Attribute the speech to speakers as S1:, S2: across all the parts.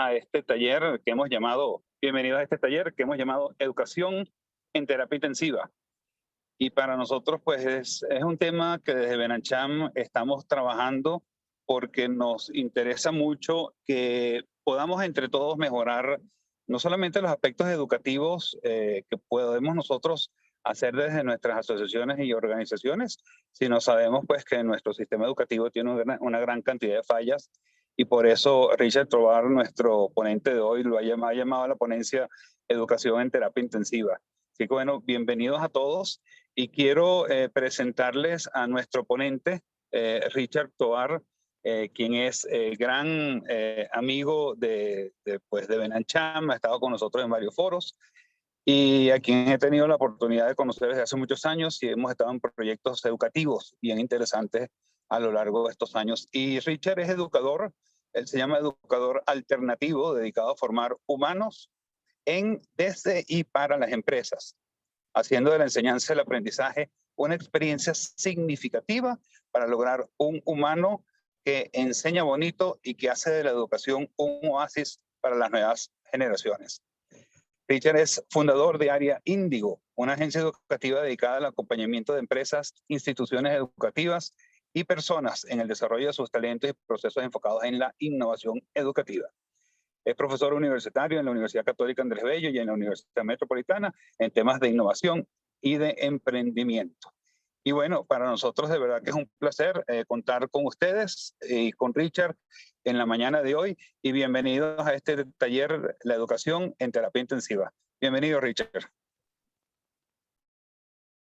S1: a este taller que hemos llamado, bienvenidos a este taller que hemos llamado Educación en Terapia Intensiva. Y para nosotros, pues es un tema que desde Benancham estamos trabajando porque nos interesa mucho que podamos entre todos mejorar no solamente los aspectos educativos que podemos nosotros hacer desde nuestras asociaciones y organizaciones, sino sabemos pues que nuestro sistema educativo tiene una gran cantidad de fallas y por eso Richard Tovar, nuestro ponente de hoy, ha llamado a la ponencia Educación en Terapia Intensiva. Así que bueno, bienvenidos a todos y quiero presentarles a nuestro ponente, Richard Tovar, quien es gran amigo pues de Benancham, ha estado con nosotros en varios foros y a quien he tenido la oportunidad de conocer desde hace muchos años y hemos estado en proyectos educativos bien interesantes a lo largo de estos años. Y Richard es educador, él se llama educador alternativo, dedicado a formar humanos desde y para las empresas, haciendo de la enseñanza y el aprendizaje una experiencia significativa para lograr un humano que enseña bonito y que hace de la educación un oasis para las nuevas generaciones. Richard es fundador de Área Índigo, una agencia educativa dedicada al acompañamiento de empresas, instituciones educativas y personas en el desarrollo de sus talentos y procesos enfocados en la innovación educativa. Es profesor universitario en la Universidad Católica Andrés Bello y en la Universidad Metropolitana en temas de innovación y de emprendimiento. Y bueno, para nosotros de verdad que es un placer contar con ustedes y con Richard en la mañana de hoy y bienvenidos a este taller, la educación en terapia intensiva. Bienvenido, Richard.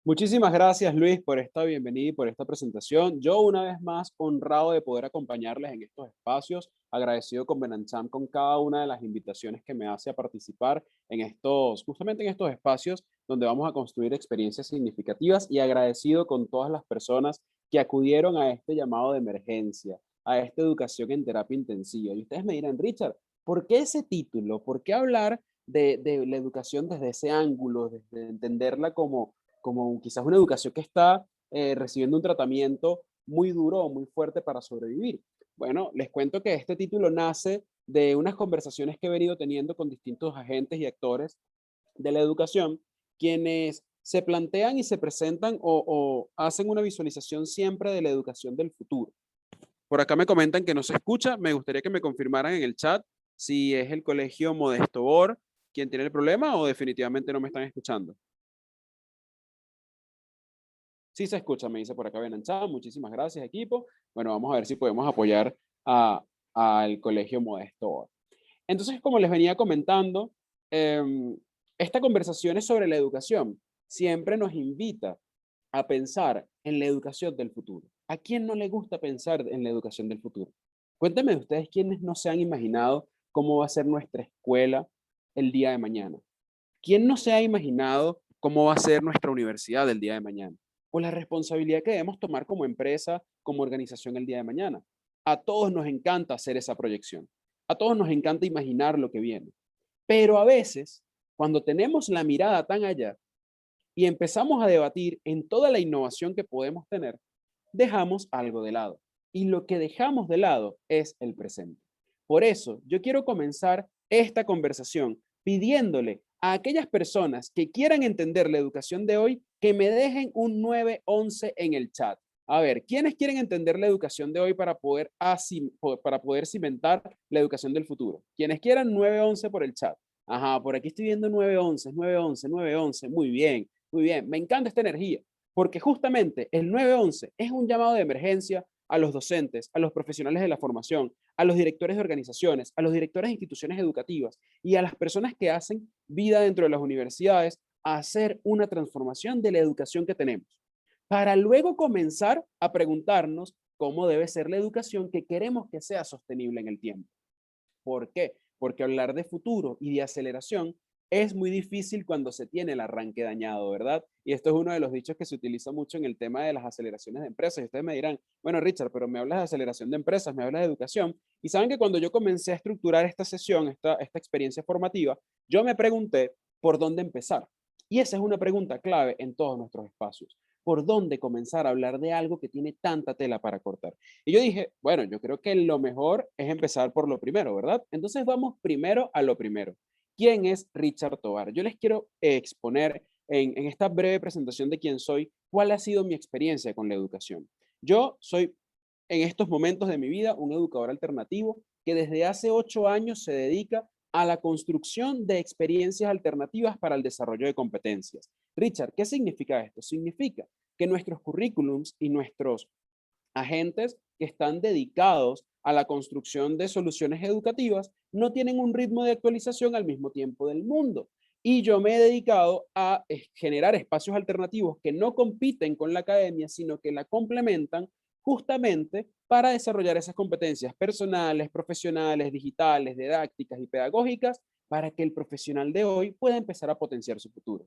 S2: Muchísimas gracias, Luis, por esta bienvenida y por esta presentación. Yo, una vez más, honrado de poder acompañarles en estos espacios, agradecido con Benancham con cada una de las invitaciones que me hace a participar en justamente en estos espacios donde vamos a construir experiencias significativas y agradecido con todas las personas que acudieron a este llamado de emergencia, a esta educación en terapia intensiva. Y ustedes me dirán, Richard, ¿por qué ese título? ¿Por qué hablar de la educación desde ese ángulo, desde entenderla como quizás una educación que está recibiendo un tratamiento muy duro o muy fuerte para sobrevivir? Bueno, les cuento que este título nace de unas conversaciones que he venido teniendo con distintos agentes y actores de la educación, quienes se plantean y se presentan o hacen una visualización siempre de la educación del futuro. Por acá me comentan que no se escucha, me gustaría que me confirmaran en el chat si es el colegio Modesto Bor quien tiene el problema o definitivamente no me están escuchando. Sí se escucha, me dice por acá Benancham. Muchísimas gracias, equipo. Bueno, vamos a ver si podemos apoyar a, al Colegio Modesto. Entonces, como les venía comentando, esta conversación es sobre la educación. Siempre nos invita a pensar en la educación del futuro. ¿A quién no le gusta pensar en la educación del futuro? Cuéntenme ustedes quiénes no se han imaginado cómo va a ser nuestra escuela el día de mañana. ¿Quién no se ha imaginado cómo va a ser nuestra universidad el día de mañana? O la responsabilidad que debemos tomar como empresa, como organización el día de mañana. A todos nos encanta hacer esa proyección. A todos nos encanta imaginar lo que viene. Pero a veces, cuando tenemos la mirada tan allá y empezamos a debatir en toda la innovación que podemos tener, dejamos algo de lado. Y lo que dejamos de lado es el presente. Por eso, yo quiero comenzar esta conversación pidiéndole a aquellas personas que quieran entender la educación de hoy que me dejen un 911 en el chat. A ver, ¿quiénes quieren entender la educación de hoy para poder cimentar la educación del futuro? Quienes quieran 911 por el chat. Ajá, por aquí estoy viendo 911, 911, 911. Muy bien, muy bien. Me encanta esta energía, porque justamente el 911 es un llamado de emergencia a los docentes, a los profesionales de la formación, a los directores de organizaciones, a los directores de instituciones educativas y a las personas que hacen vida dentro de las universidades a hacer una transformación de la educación que tenemos, para luego comenzar a preguntarnos cómo debe ser la educación que queremos que sea sostenible en el tiempo. ¿Por qué? Porque hablar de futuro y de aceleración es muy difícil cuando se tiene el arranque dañado, ¿verdad? Y esto es uno de los dichos que se utiliza mucho en el tema de las aceleraciones de empresas. Y ustedes me dirán, bueno, Richard, pero me hablas de aceleración de empresas, me hablas de educación. Y saben que cuando yo comencé a estructurar esta sesión, esta experiencia formativa, yo me pregunté por dónde empezar. Y esa es una pregunta clave en todos nuestros espacios. por dónde comenzar a hablar de algo que tiene tanta tela para cortar. Y yo dije, bueno, yo creo que lo mejor es empezar por lo primero, ¿verdad? Entonces vamos primero a lo primero. ¿Quién es Richard Tovar? Yo les quiero exponer en esta breve presentación de quién soy, cuál ha sido mi experiencia con la educación. Yo soy en estos momentos de mi vida un educador alternativo que desde hace 8 años se dedica a la construcción de experiencias alternativas para el desarrollo de competencias. Richard, ¿qué significa esto? Significa que nuestros currículums y nuestros agentes que están dedicados a la construcción de soluciones educativas no tienen un ritmo de actualización al mismo tiempo del mundo. Y yo me he dedicado a generar espacios alternativos que no compiten con la academia, sino que la complementan justamente para desarrollar esas competencias personales, profesionales, digitales, didácticas y pedagógicas para que el profesional de hoy pueda empezar a potenciar su futuro.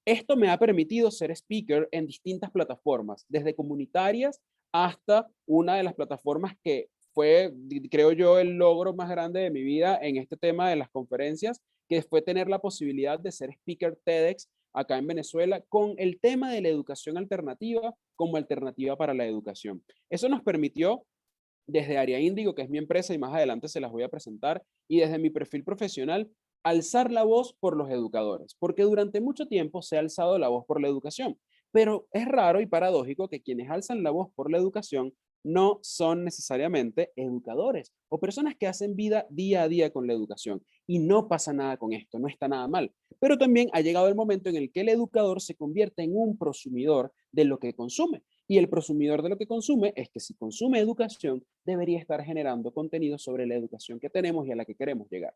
S2: Esto me ha permitido ser speaker en distintas plataformas, desde comunitarias hasta una de las plataformas que fue, creo yo, el logro más grande de mi vida en este tema de las conferencias, que fue tener la posibilidad de ser speaker TEDx acá en Venezuela con el tema de la educación alternativa como alternativa para la educación. Eso nos permitió desde Área Índigo, que es mi empresa y más adelante se las voy a presentar, y desde mi perfil profesional, alzar la voz por los educadores, porque durante mucho tiempo se ha alzado la voz por la educación, pero es raro y paradójico que quienes alzan la voz por la educación no son necesariamente educadores o personas que hacen vida día a día con la educación. Y no pasa nada con esto, no está nada mal. Pero también ha llegado el momento en el que el educador se convierte en un prosumidor de lo que consume. Y el prosumidor de lo que consume es que si consume educación, debería estar generando contenido sobre la educación que tenemos y a la que queremos llegar.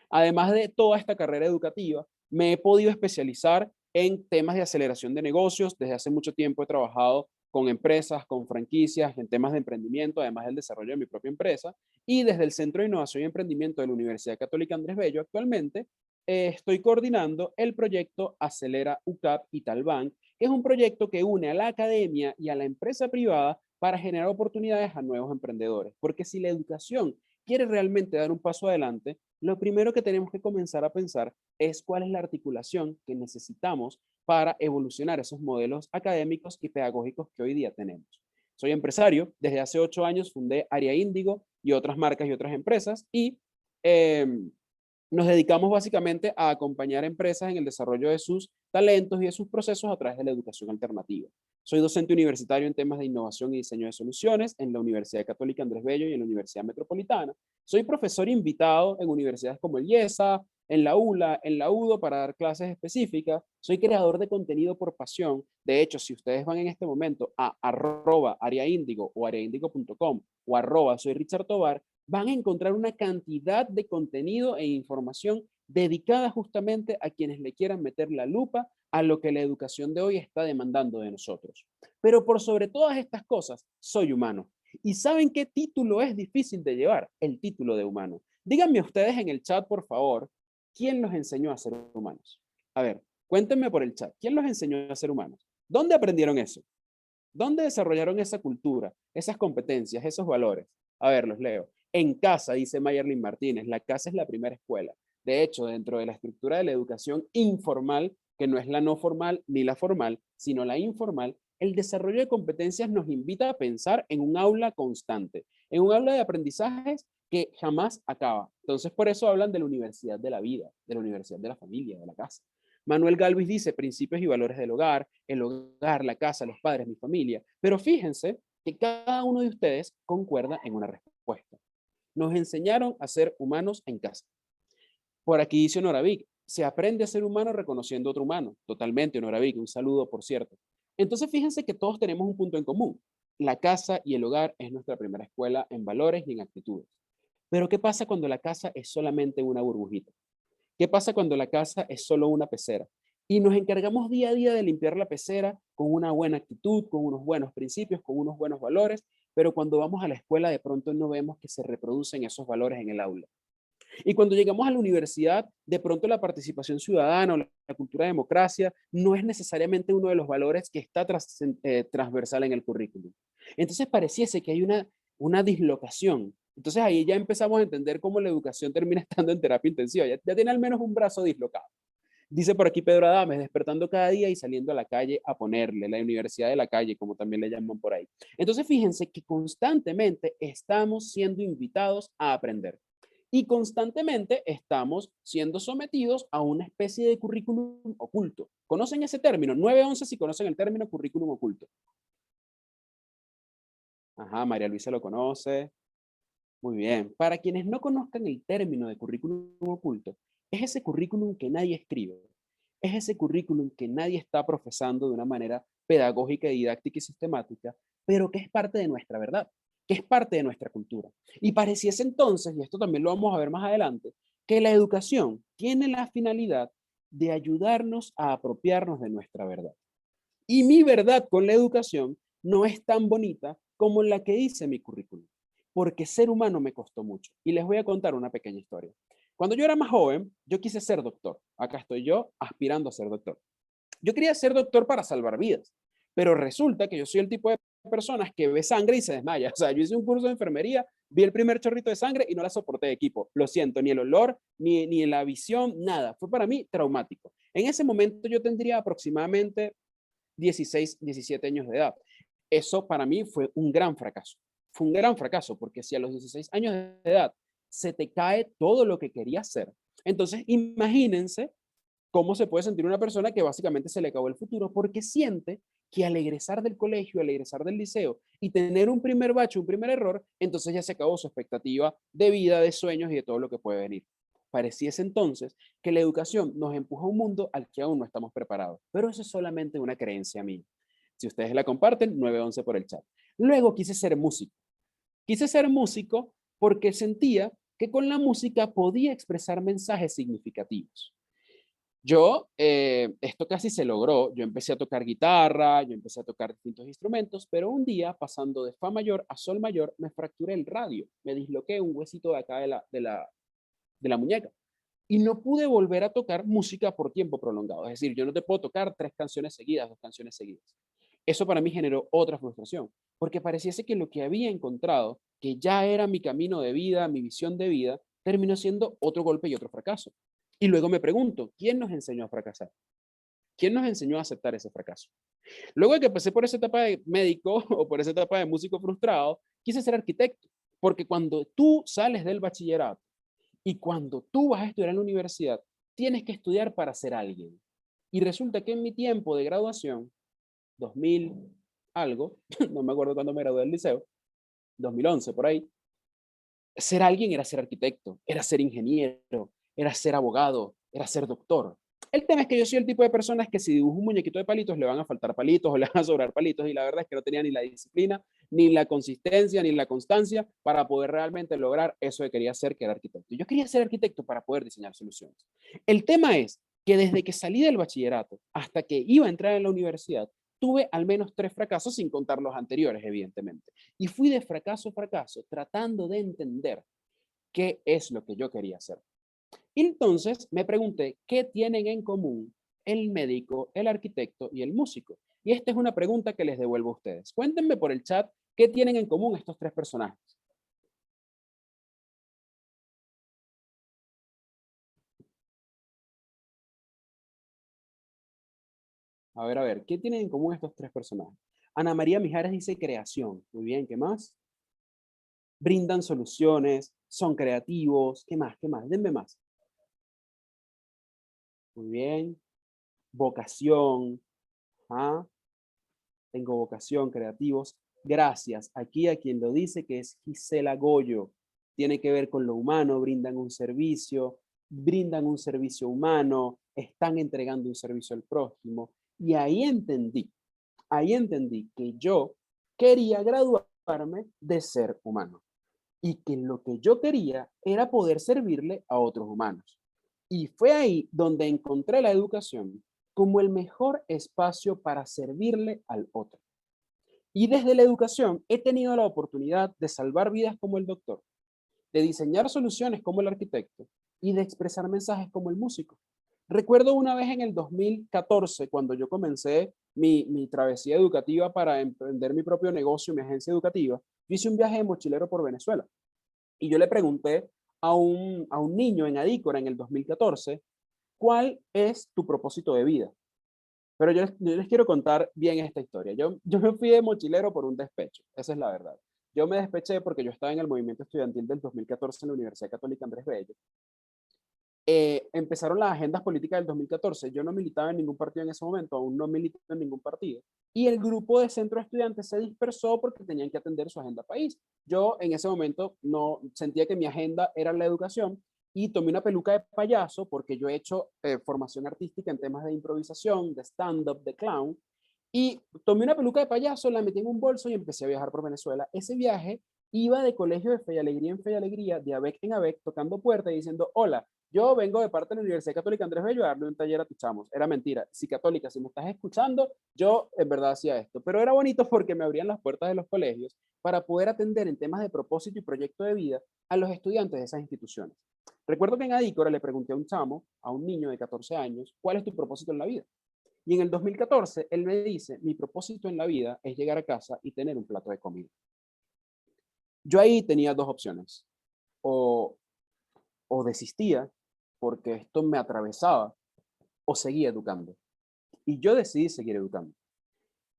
S2: Además de toda esta carrera educativa, me he podido especializar en temas de aceleración de negocios. Desde hace mucho tiempo he trabajado con empresas, con franquicias, en temas de emprendimiento, además del desarrollo de mi propia empresa. Y desde el Centro de Innovación y Emprendimiento de la Universidad Católica Andrés Bello, actualmente estoy coordinando el proyecto Acelera UCAP y Talban, que es un proyecto que une a la academia y a la empresa privada para generar oportunidades a nuevos emprendedores. Porque si la educación quiere realmente dar un paso adelante, lo primero que tenemos que comenzar a pensar es cuál es la articulación que necesitamos para evolucionar esos modelos académicos y pedagógicos que hoy día tenemos. Soy empresario, desde hace 8 años fundé Área Índigo y otras marcas y otras empresas y eh, nos dedicamos básicamente a acompañar empresas en el desarrollo de sus talentos y de sus procesos a través de la educación alternativa. Soy docente universitario en temas de innovación y diseño de soluciones en la Universidad Católica Andrés Bello y en la Universidad Metropolitana. Soy profesor invitado en universidades como el IESA, en la ULA, en la UDO para dar clases específicas. Soy creador de contenido por pasión. De hecho, si ustedes van en este momento a @areaindigo o areaindigo.com o @soy Richard Tovar, van a encontrar una cantidad de contenido e información dedicada justamente a quienes le quieran meter la lupa a lo que la educación de hoy está demandando de nosotros. Pero por sobre todas estas cosas, soy humano. ¿Y saben qué título es difícil de llevar? El título de humano. Díganme ustedes en el chat, por favor, ¿quién los enseñó a ser humanos? A ver, cuéntenme por el chat, ¿quién los enseñó a ser humanos? ¿Dónde aprendieron eso? ¿Dónde desarrollaron esa cultura, esas competencias, esos valores? A ver, los leo. En casa, dice Mayerlin Martínez, la casa es la primera escuela. De hecho, dentro de la estructura de la educación informal, que no es la no formal ni la formal, sino la informal, el desarrollo de competencias nos invita a pensar en un aula constante, en un aula de aprendizajes que jamás acaba. Entonces, por eso hablan de la universidad de la vida, de la universidad de la familia, de la casa. Manuel Galvis dice principios y valores del hogar, el hogar, la casa, los padres, mi familia. Pero fíjense que cada uno de ustedes concuerda en una respuesta. Nos enseñaron a ser humanos en casa. Por aquí dice Honoravic, se aprende a ser humano reconociendo a otro humano. Totalmente, Honoravic, un saludo, por cierto. Entonces, fíjense que todos tenemos un punto en común. La casa y el hogar es nuestra primera escuela en valores y en actitudes. Pero ¿qué pasa cuando la casa es solamente una burbujita? ¿Qué pasa cuando la casa es solo una pecera? Y nos encargamos día a día de limpiar la pecera con una buena actitud, con unos buenos principios, con unos buenos valores, pero cuando vamos a la escuela de pronto no vemos que se reproducen esos valores en el aula. Y cuando llegamos a la universidad, de pronto la participación ciudadana o la cultura de democracia no es necesariamente uno de los valores que está transversal en el currículum. Entonces pareciese que hay una dislocación. Entonces ahí ya empezamos a entender cómo la educación termina estando en terapia intensiva. Ya tiene al menos un brazo dislocado. Dice por aquí Pedro Adames, despertando cada día y saliendo a la calle a ponerle, la universidad de la calle, como también le llaman por ahí. Entonces, fíjense que constantemente estamos siendo invitados a aprender y constantemente estamos siendo sometidos a una especie de currículum oculto. ¿Conocen ese término? 911 si conocen el término currículum oculto. Ajá, María Luisa lo conoce. Muy bien. Para quienes no conozcan el término de currículum oculto, es ese currículum que nadie escribe. Es ese currículum que nadie está profesando de una manera pedagógica, didáctica y sistemática, pero que es parte de nuestra verdad, que es parte de nuestra cultura. Y pareciese entonces, y esto también lo vamos a ver más adelante, que la educación tiene la finalidad de ayudarnos a apropiarnos de nuestra verdad. Y mi verdad con la educación no es tan bonita como la que dice mi currículum, porque ser humano me costó mucho. Y les voy a contar una pequeña historia. Cuando yo era más joven, yo quise ser doctor. Acá estoy yo aspirando a ser doctor. Yo quería ser doctor para salvar vidas, pero resulta que yo soy el tipo de personas que ve sangre y se desmaya. O sea, yo hice un curso de enfermería, vi el primer chorrito de sangre y no la soporté de equipo. Lo siento, ni el olor, ni la visión, nada. Fue para mí traumático. En ese momento yo tendría aproximadamente 16, 17 años de edad. Eso para mí fue un gran fracaso. Fue un gran fracaso porque si a los 16 años de edad se te cae todo lo que querías hacer, entonces imagínense cómo se puede sentir una persona que básicamente se le acabó el futuro porque siente que al egresar del colegio, al egresar del liceo y tener un primer bache, un primer error, entonces ya se acabó su expectativa de vida, de sueños y de todo lo que puede venir. Pareciese entonces que la educación nos empuja a un mundo al que aún no estamos preparados, pero eso es solamente una creencia mía. Si ustedes la comparten, 911 por el chat. Luego quise ser músico. Quise ser músico porque sentía que con la música podía expresar mensajes significativos. Esto casi se logró. Yo empecé a tocar guitarra, yo empecé a tocar distintos instrumentos, pero un día, pasando de fa mayor a sol mayor, me fracturé el radio. Me disloqué un huesito de acá de la muñeca. Y no pude volver a tocar música por tiempo prolongado. Es decir, yo no te puedo tocar 3 canciones seguidas, 2 canciones seguidas. Eso para mí generó otra frustración, porque pareciese que lo que había encontrado, que ya era mi camino de vida, mi visión de vida, terminó siendo otro golpe y otro fracaso. Y luego me pregunto, ¿quién nos enseñó a fracasar? ¿Quién nos enseñó a aceptar ese fracaso? Luego de que pasé por esa etapa de médico o por esa etapa de músico frustrado, quise ser arquitecto, porque cuando tú sales del bachillerato y cuando tú vas a estudiar en la universidad, tienes que estudiar para ser alguien. Y resulta que en mi tiempo de graduación, 2000 algo, no me acuerdo cuándo me gradué del liceo, 2011 por ahí, ser alguien era ser arquitecto, era ser ingeniero, era ser abogado, era ser doctor. El tema es que yo soy el tipo de personas que si dibujo un muñequito de palitos le van a faltar palitos o le van a sobrar palitos y la verdad es que no tenía ni la disciplina, ni la consistencia, ni la constancia para poder realmente lograr eso que quería hacer, que era arquitecto. Yo quería ser arquitecto para poder diseñar soluciones. El tema es que desde que salí del bachillerato hasta que iba a entrar en la universidad, tuve al menos 3 fracasos sin contar los anteriores, evidentemente. Y fui de fracaso a fracaso tratando de entender qué es lo que yo quería hacer. Entonces me pregunté, ¿qué tienen en común el médico, el arquitecto y el músico? Y esta es una pregunta que les devuelvo a ustedes. Cuéntenme por el chat qué tienen en común estos 3 personajes. A ver, ¿qué tienen en común estos 3 personajes? Ana María Mijares dice creación. Muy bien, ¿qué más? Brindan soluciones, son creativos. ¿Qué más? ¿Qué más? Denme más. Muy bien. Vocación. ¿Ah? Tengo vocación, creativos. Gracias. Aquí a quien lo dice que es Gisela Goyo. Tiene que ver con lo humano, brindan un servicio humano, están entregando un servicio al prójimo. Y ahí entendí que yo quería graduarme de ser humano y que lo que yo quería era poder servirle a otros humanos. Y fue ahí donde encontré la educación como el mejor espacio para servirle al otro. Y desde la educación he tenido la oportunidad de salvar vidas como el doctor, de diseñar soluciones como el arquitecto y de expresar mensajes como el músico. Recuerdo una vez en el 2014, cuando yo comencé mi travesía educativa para emprender mi propio negocio, mi agencia educativa, yo hice un viaje de mochilero por Venezuela. Y yo le pregunté a un niño en Adícora en el 2014, ¿cuál es tu propósito de vida? Pero yo les quiero contar bien esta historia. Yo me fui de mochilero por un despecho, esa es la verdad. Yo me despeché porque yo estaba en el movimiento estudiantil del 2014 en la Universidad Católica Andrés Bello. Empezaron las agendas políticas del 2014. Yo no militaba en ningún partido en ese momento, aún no milito en ningún partido. Y el grupo de centro de estudiantes se dispersó porque tenían que atender su agenda país. Yo en ese momento no sentía que mi agenda era la educación y tomé una peluca de payaso porque yo he hecho formación artística en temas de improvisación, de stand-up, de clown. Y tomé una peluca de payaso, la metí en un bolso y empecé a viajar por Venezuela. Ese viaje iba de colegio de Fe y Alegría en Fe y Alegría, de ABEC en ABEC, tocando puertas y diciendo, hola, yo vengo de parte de la Universidad Católica Andrés Bello a darle un taller a tus chamos. Era mentira. Si católica, si me estás escuchando, yo en verdad hacía esto. Pero era bonito porque me abrían las puertas de los colegios para poder atender en temas de propósito y proyecto de vida a los estudiantes de esas instituciones. Recuerdo que en Adícora le pregunté a un chamo, a un niño de 14 años, ¿cuál es tu propósito en la vida? Y en el 2014, él me dice, mi propósito en la vida es llegar a casa y tener un plato de comida. Yo ahí tenía dos opciones. O, o desistía porque esto me atravesaba, o seguía educando. Y yo decidí seguir educando.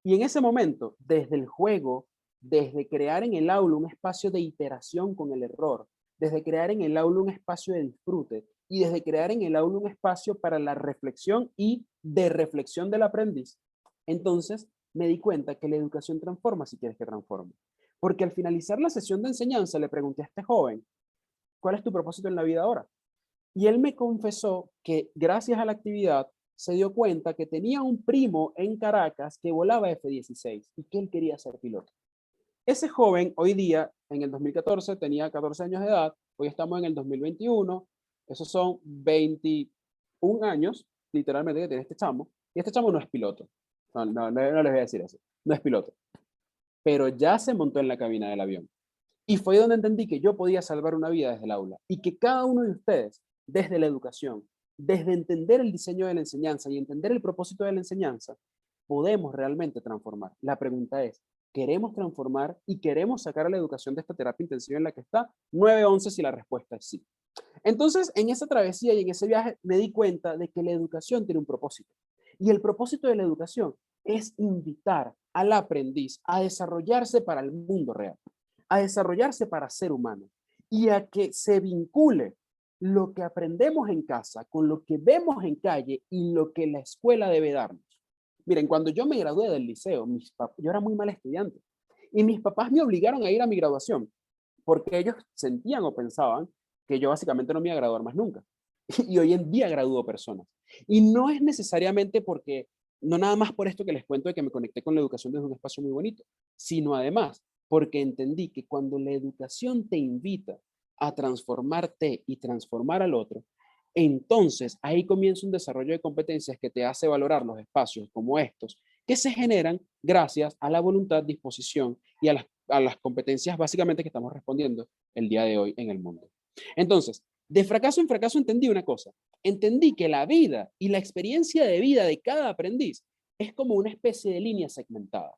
S2: Y en ese momento, desde el juego, desde crear en el aula un espacio de iteración con el error, desde crear en el aula un espacio de disfrute y desde crear en el aula un espacio para la reflexión y de reflexión del aprendiz, entonces me di cuenta que la educación transforma si quieres que transforme. Porque al finalizar la sesión de enseñanza le pregunté a este joven, ¿cuál es tu propósito en la vida ahora? Y él me confesó que gracias a la actividad se dio cuenta que tenía un primo en Caracas que volaba F-16 y que él quería ser piloto. Ese joven hoy día, en el 2014, tenía 14 años de edad, hoy estamos en el 2021, esos son 21 años, literalmente, que tiene este chamo, y este chamo no es piloto. No les voy a decir eso, no es piloto, pero ya se montó en la cabina del avión. Y fue donde entendí que yo podía salvar una vida desde el aula y que cada uno de ustedes, desde la educación, desde entender el diseño de la enseñanza y entender el propósito de la enseñanza, podemos realmente transformar. La pregunta es, ¿queremos transformar y queremos sacar a la educación de esta terapia intensiva en la que está? 9-11 si la respuesta es sí. Entonces, en esa travesía y en ese viaje me di cuenta de que la educación tiene un propósito. Y el propósito de la educación es invitar al aprendiz a desarrollarse para el mundo real, a desarrollarse para ser humano y a que se vincule lo que aprendemos en casa con lo que vemos en calle y lo que la escuela debe darnos. Miren, cuando yo me gradué del liceo, yo era muy mal estudiante y mis papás me obligaron a ir a mi graduación porque ellos sentían o pensaban que yo básicamente no me iba a graduar más nunca. Y hoy en día gradúo personas. Y no es necesariamente porque, no nada más por esto que les cuento de que me conecté con la educación desde un espacio muy bonito, sino además porque entendí que cuando la educación te invita a transformarte y transformar al otro, entonces ahí comienza un desarrollo de competencias que te hace valorar los espacios como estos, que se generan gracias a la voluntad, disposición y a las competencias básicamente que estamos respondiendo el día de hoy en el mundo. Entonces, de fracaso en fracaso entendí una cosa. Entendí que la vida y la experiencia de vida de cada aprendiz es como una especie de línea segmentada.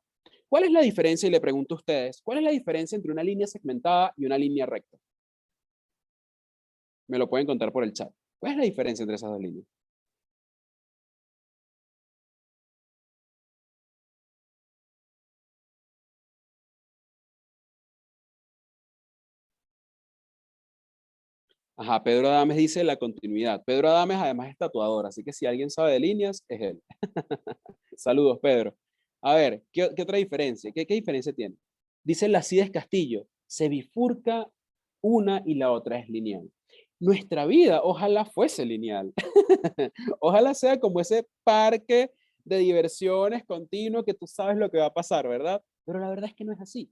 S2: ¿Cuál es la diferencia? Y le pregunto a ustedes, ¿cuál es la diferencia entre una línea segmentada y una línea recta? Me lo pueden contar por el chat. ¿Cuál es la diferencia entre esas dos líneas? Ajá, Pedro Adames dice la continuidad. Pedro Adames además es tatuador, así que si alguien sabe de líneas, es él. Saludos, Pedro. A ver, ¿qué otra diferencia? ¿Qué diferencia tiene? Dice Lacides Castillo, se bifurca una y la otra es lineal. Nuestra vida ojalá fuese lineal. Ojalá sea como ese parque de diversiones continuo que tú sabes lo que va a pasar, ¿verdad? Pero la verdad es que no es así.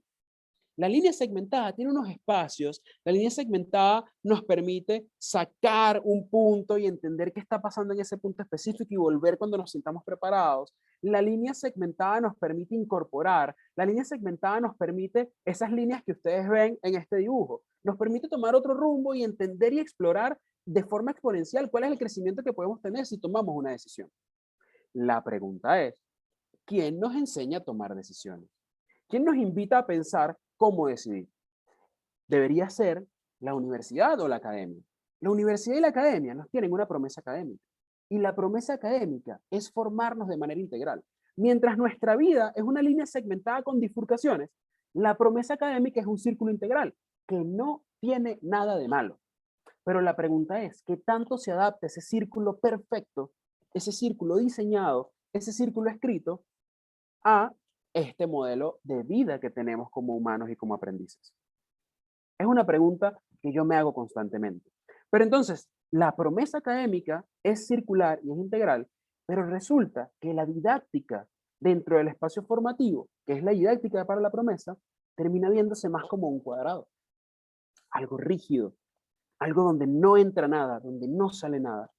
S2: La línea segmentada tiene unos espacios, la línea segmentada nos permite sacar un punto y entender qué está pasando en ese punto específico y volver cuando nos sintamos preparados. La línea segmentada nos permite incorporar, la línea segmentada nos permite esas líneas que ustedes ven en este dibujo, nos permite tomar otro rumbo y entender y explorar de forma exponencial cuál es el crecimiento que podemos tener si tomamos una decisión. La pregunta es, ¿quién nos enseña a tomar decisiones? ¿Quién nos invita a pensar cómo decidir? ¿Debería ser la universidad o la academia? La universidad y la academia nos tienen una promesa académica. Y la promesa académica es formarnos de manera integral. Mientras nuestra vida es una línea segmentada con bifurcaciones, la promesa académica es un círculo integral que no tiene nada de malo. Pero la pregunta es, ¿qué tanto se adapta ese círculo perfecto, ese círculo diseñado, ese círculo escrito a este modelo de vida que tenemos como humanos y como aprendices? Es una pregunta que yo me hago constantemente. Pero entonces, la promesa académica es circular y es integral, pero resulta que la didáctica dentro del espacio formativo, que es la didáctica para la promesa, termina viéndose más como un cuadrado, algo rígido, algo donde no entra nada, donde no sale nada,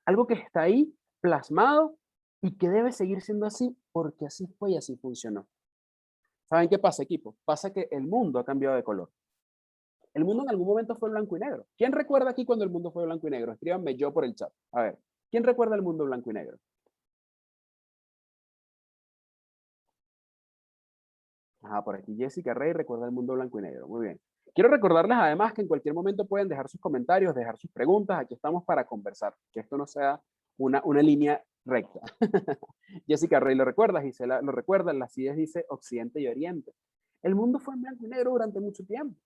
S2: algo que está ahí plasmado y que debe seguir siendo así porque así fue y así funcionó. ¿Saben qué pasa, equipo? Pasa que el mundo ha cambiado de color. El mundo en algún momento fue blanco y negro. ¿Quién recuerda aquí cuando el mundo fue blanco y negro? Escríbanme yo por el chat. A ver, ¿quién recuerda el mundo blanco y negro? Ajá, por aquí Jessica Rey recuerda el mundo blanco y negro. Muy bien. Quiero recordarles además que en cualquier momento pueden dejar sus comentarios, dejar sus preguntas. Aquí estamos para conversar. Que esto no sea una línea recta. Jessica Rey lo recuerda, Gisela lo recuerda, las CIDES dice Occidente y Oriente. El mundo fue en blanco y negro durante mucho tiempo.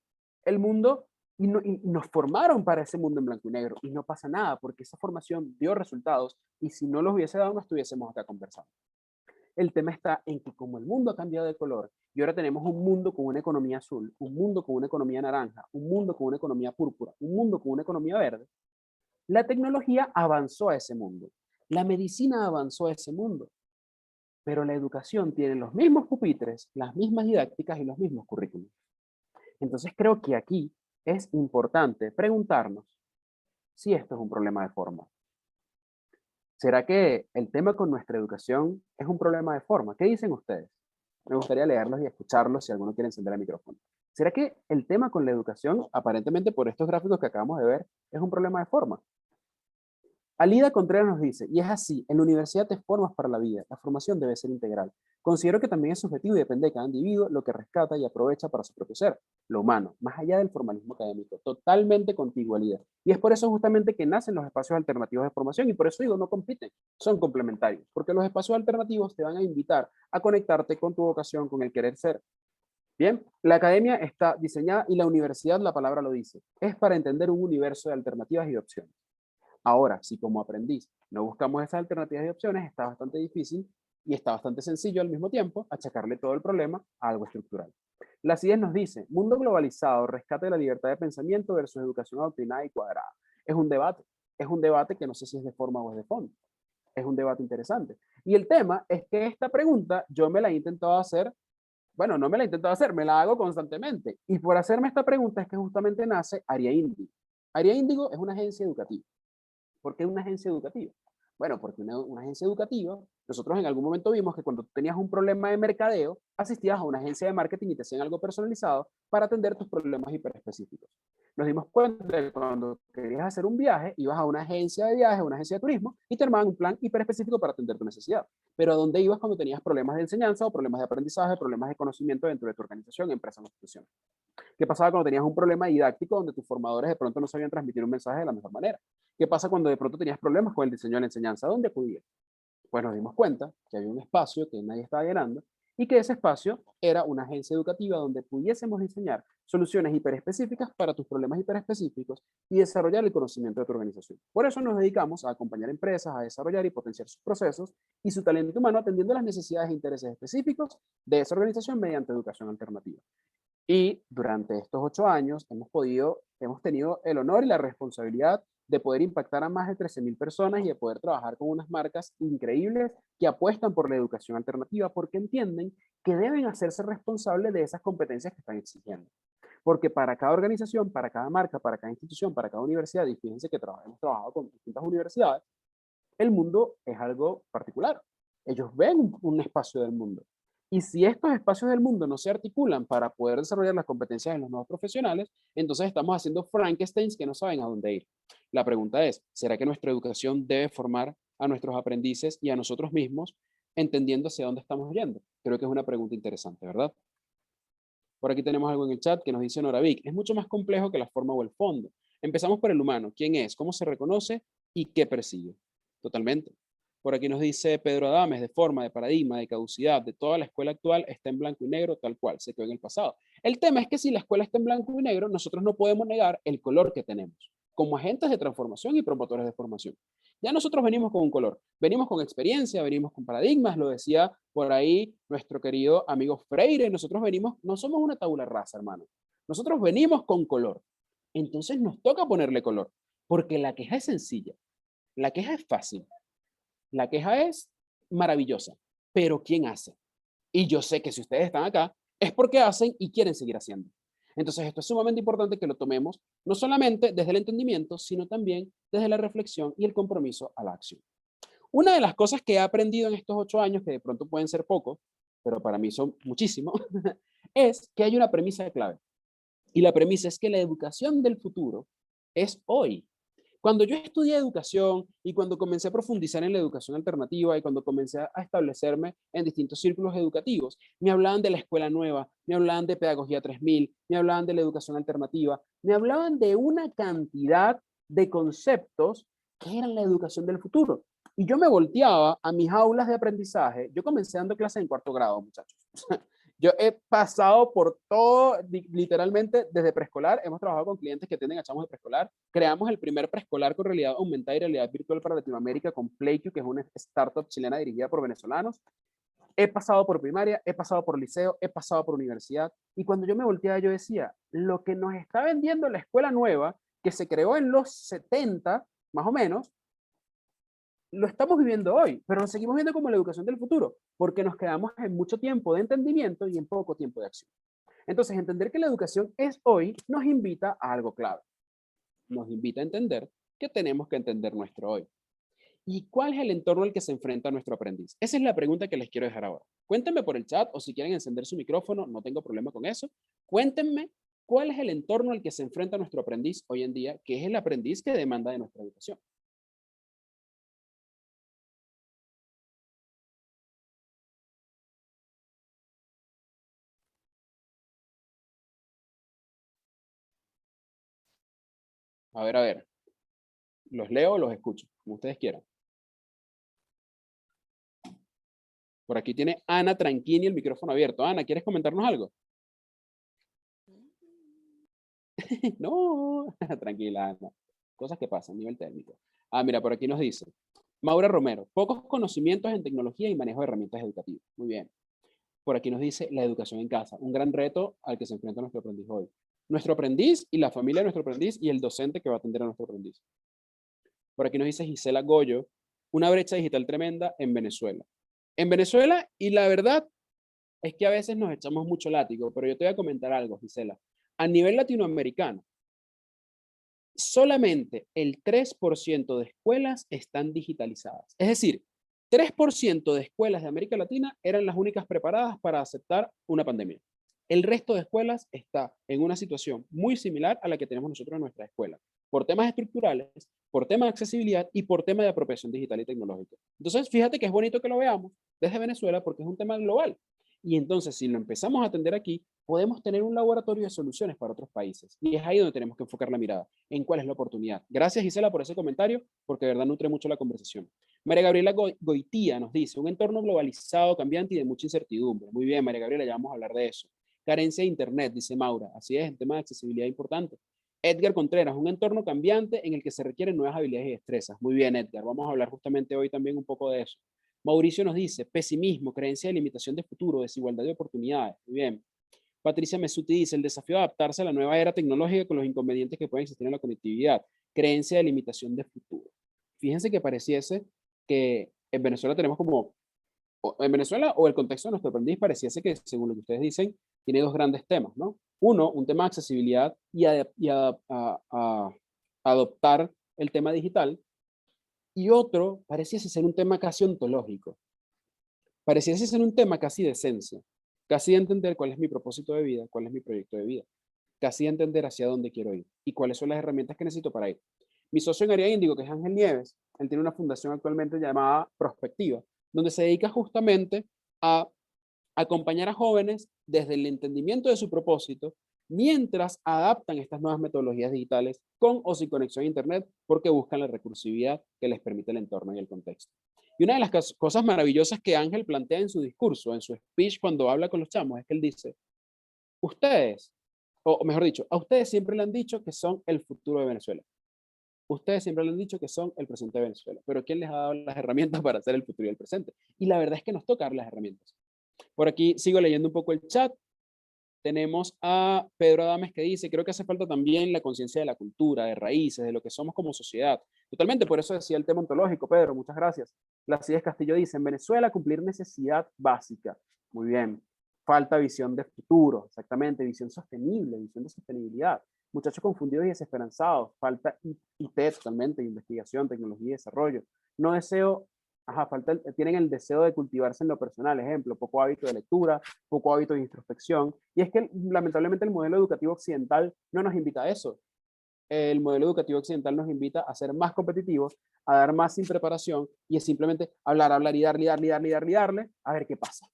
S2: El mundo, y nos formaron para ese mundo en blanco y negro, y no pasa nada, porque esa formación dio resultados, y si no los hubiese dado, no estuviésemos acá conversando. El tema está en que como el mundo ha cambiado de color, y ahora tenemos un mundo con una economía azul, un mundo con una economía naranja, un mundo con una economía púrpura, un mundo con una economía verde, la tecnología avanzó a ese mundo, la medicina avanzó a ese mundo, pero la educación tiene los mismos pupitres, las mismas didácticas y los mismos currículos. Entonces creo que aquí es importante preguntarnos si esto es un problema de forma. ¿Será que el tema con nuestra educación es un problema de forma? ¿Qué dicen ustedes? Me gustaría leerlos y escucharlos si alguno quiere encender el micrófono. ¿Será que el tema con la educación, aparentemente por estos gráficos que acabamos de ver, es un problema de forma? Alida Contreras nos dice, y es así, en la universidad te formas para la vida, la formación debe ser integral. Considero que también es subjetivo y depende de cada individuo lo que rescata y aprovecha para su propio ser, lo humano, más allá del formalismo académico. Totalmente contigo, Alida. Y es por eso justamente que nacen los espacios alternativos de formación, y por eso digo, no compiten, son complementarios, porque los espacios alternativos te van a invitar a conectarte con tu vocación, con el querer ser. Bien, la academia está diseñada y la universidad, la palabra lo dice, es para entender un universo de alternativas y de opciones. Ahora, si como aprendiz no buscamos esas alternativas y opciones, está bastante difícil y está bastante sencillo al mismo tiempo achacarle todo el problema a algo estructural. La CIES nos dice, mundo globalizado, rescate de la libertad de pensamiento versus educación adoctrinada y cuadrada. Es un debate que no sé si es de forma o es de fondo. Es un debate interesante. Y el tema es que esta pregunta yo me la he intentado hacer, bueno, no me la he intentado hacer, me la hago constantemente. Y por hacerme esta pregunta es que justamente nace Aria Índigo. Aria Índigo es una agencia educativa. ¿Por qué una agencia educativa? Bueno, porque una agencia educativa, nosotros en algún momento vimos que cuando tú tenías un problema de mercadeo, asistías a una agencia de marketing y te hacían algo personalizado para atender tus problemas hiperespecíficos. Nos dimos cuenta de que cuando querías hacer un viaje, ibas a una agencia de viajes, una agencia de turismo, y te armaban un plan hiperespecífico para atender tu necesidad. Pero ¿a dónde ibas cuando tenías problemas de enseñanza o problemas de aprendizaje, problemas de conocimiento dentro de tu organización, empresa o institución? ¿Qué pasaba cuando tenías un problema didáctico donde tus formadores de pronto no sabían transmitir un mensaje de la mejor manera? ¿Qué pasa cuando de pronto tenías problemas con el diseño de la enseñanza? ¿A dónde acudías? Pues nos dimos cuenta que había un espacio que nadie estaba llenando y que ese espacio era una agencia educativa donde pudiésemos diseñar soluciones hiperespecíficas para tus problemas hiperespecíficos y desarrollar el conocimiento de tu organización. Por eso nos dedicamos a acompañar empresas a desarrollar y potenciar sus procesos y su talento humano atendiendo las necesidades e intereses específicos de esa organización mediante educación alternativa. Y durante estos 8 años hemos tenido el honor y la responsabilidad de poder impactar a más de 13.000 personas y de poder trabajar con unas marcas increíbles que apuestan por la educación alternativa porque entienden que deben hacerse responsables de esas competencias que están exigiendo. Porque para cada organización, para cada marca, para cada institución, para cada universidad, y fíjense que hemos trabajado con distintas universidades, el mundo es algo particular. Ellos ven un espacio del mundo. Y si estos espacios del mundo no se articulan para poder desarrollar las competencias de los nuevos profesionales, entonces estamos haciendo Frankensteins que no saben a dónde ir. La pregunta es, ¿será que nuestra educación debe formar a nuestros aprendices y a nosotros mismos entendiendo hacia dónde estamos yendo? Creo que es una pregunta interesante, ¿verdad? Por aquí tenemos algo en el chat que nos dice Noravik. Es mucho más complejo que la forma o el fondo. Empezamos por el humano. ¿Quién es? ¿Cómo se reconoce? ¿Y qué persigue? Totalmente. Por aquí nos dice Pedro Adames, de forma, de paradigma, de caducidad, de toda la escuela actual está en blanco y negro, tal cual, se quedó en el pasado. El tema es que si la escuela está en blanco y negro, nosotros no podemos negar el color que tenemos, como agentes de transformación y promotores de formación. Ya nosotros venimos con un color, venimos con experiencia, venimos con paradigmas, lo decía por ahí nuestro querido amigo Freire, nosotros venimos, no somos una tabula rasa, hermano. Nosotros venimos con color. Entonces nos toca ponerle color, porque la queja es sencilla, la queja es fácil, la queja es maravillosa, pero ¿quién hace? Y yo sé que si ustedes están acá, es porque hacen y quieren seguir haciendo. Entonces, esto es sumamente importante que lo tomemos no solamente desde el entendimiento, sino también desde la reflexión y el compromiso a la acción. Una de las cosas que he aprendido en estos 8 años, que de pronto pueden ser pocos, pero para mí son muchísimo, es que hay una premisa clave. Y la premisa es que la educación del futuro es hoy. Cuando yo estudié educación y cuando comencé a profundizar en la educación alternativa y cuando comencé a establecerme en distintos círculos educativos, me hablaban de la escuela nueva, me hablaban de pedagogía 3000, me hablaban de la educación alternativa, me hablaban de una cantidad de conceptos que eran la educación del futuro. Y yo me volteaba a mis aulas de aprendizaje. Yo comencé dando clases en 4º grado, muchachos. Yo he pasado por todo, literalmente desde preescolar. Hemos trabajado con clientes que atienden a chamos de preescolar. Creamos el primer preescolar con realidad aumentada y realidad virtual para Latinoamérica con PlayQ, que es una startup chilena dirigida por venezolanos. He pasado por primaria, he pasado por liceo, he pasado por universidad. Y cuando yo me volteaba, yo decía, lo que nos está vendiendo la escuela nueva, que se creó en los 70, más o menos, lo estamos viviendo hoy, pero lo seguimos viendo como la educación del futuro, porque nos quedamos en mucho tiempo de entendimiento y en poco tiempo de acción. Entonces, entender que la educación es hoy nos invita a algo clave. Nos invita a entender que tenemos que entender nuestro hoy. ¿Y cuál es el entorno al que se enfrenta nuestro aprendiz? Esa es la pregunta que les quiero dejar ahora. Cuéntenme por el chat o si quieren encender su micrófono, no tengo problema con eso. Cuéntenme cuál es el entorno al que se enfrenta nuestro aprendiz hoy en día, que es el aprendiz que demanda de nuestra educación. A ver. ¿Los leo o los escucho? Como ustedes quieran. Por aquí tiene Ana Tranquini el micrófono abierto. Ana, ¿quieres comentarnos algo? No, tranquila, Ana. Cosas que pasan a nivel técnico. Mira, por aquí nos dice Maura Romero, pocos conocimientos en tecnología y manejo de herramientas educativas. Muy bien. Por aquí nos dice la educación en casa, un gran reto al que se enfrenta nuestro aprendiz hoy. Nuestro aprendiz y la familia de nuestro aprendiz y el docente que va a atender a nuestro aprendiz. Por aquí nos dice Gisela Goyo, una brecha digital tremenda en Venezuela. En Venezuela, y la verdad es que a veces nos echamos mucho látigo, pero yo te voy a comentar algo, Gisela. A nivel latinoamericano, solamente el 3% de escuelas están digitalizadas. Es decir, 3% de escuelas de América Latina eran las únicas preparadas para aceptar una pandemia. El resto de escuelas está en una situación muy similar a la que tenemos nosotros en nuestra escuela, por temas estructurales, por temas de accesibilidad y por temas de apropiación digital y tecnológica. Entonces, fíjate que es bonito que lo veamos desde Venezuela porque es un tema global. Y entonces, si lo empezamos a atender aquí, podemos tener un laboratorio de soluciones para otros países. Y es ahí donde tenemos que enfocar la mirada, en cuál es la oportunidad. Gracias, Gisela, por ese comentario, porque de verdad nutre mucho la conversación. María Gabriela Goitía nos dice, un entorno globalizado, cambiante y de mucha incertidumbre. Muy bien, María Gabriela, ya vamos a hablar de eso. Carencia de Internet, dice Maura. Así es, el tema de accesibilidad importante. Edgar Contreras, un entorno cambiante en el que se requieren nuevas habilidades y destrezas. Muy bien, Edgar, vamos a hablar justamente hoy también un poco de eso. Mauricio nos dice, pesimismo, creencia de limitación de futuro, desigualdad de oportunidades. Muy bien. Patricia Mesuti dice, el desafío de adaptarse a la nueva era tecnológica con los inconvenientes que pueden existir en la conectividad. Creencia de limitación de futuro. Fíjense que pareciese que en Venezuela tenemos como, en Venezuela o el contexto de nuestro aprendiz pareciese que, según lo que ustedes dicen, tiene dos grandes temas, ¿no? Uno, un tema de accesibilidad y adoptar el tema digital. Y otro, pareciese ser un tema casi ontológico. Pareciese ser un tema casi de esencia. Casi de entender cuál es mi propósito de vida, cuál es mi proyecto de vida. Casi de entender hacia dónde quiero ir y cuáles son las herramientas que necesito para ir. Mi socio en Área Índigo, que es Ángel Nieves, él tiene una fundación actualmente llamada Prospectiva, donde se dedica justamente a acompañar a jóvenes desde el entendimiento de su propósito, mientras adaptan estas nuevas metodologías digitales con o sin conexión a Internet, porque buscan la recursividad que les permite el entorno y el contexto. Y una de las cosas maravillosas que Ángel plantea en su discurso, en su speech, cuando habla con los chamos, es que él dice, ustedes, o mejor dicho, a ustedes siempre le han dicho que son el futuro de Venezuela. Ustedes siempre le han dicho que son el presente de Venezuela, pero ¿quién les ha dado las herramientas para hacer el futuro y el presente? Y la verdad es que nos toca dar las herramientas. Por aquí sigo leyendo un poco el chat. Tenemos a Pedro Adames que dice, creo que hace falta también la conciencia de la cultura, de raíces, de lo que somos como sociedad. Totalmente, por eso decía el tema ontológico, Pedro, muchas gracias. Las Castillo dice, en Venezuela cumplir necesidad básica. Muy bien. Falta visión de futuro, exactamente, visión sostenible, visión de sostenibilidad. Muchachos confundidos y desesperanzados. Falta IT totalmente, investigación, tecnología y desarrollo. No deseo tienen el deseo de cultivarse en lo personal, ejemplo, poco hábito de lectura, poco hábito de introspección, y es que lamentablemente el modelo educativo occidental no nos invita a eso. El modelo educativo occidental nos invita a ser más competitivos, a dar más sin preparación, y es simplemente hablar, hablar y darle, a ver qué pasa.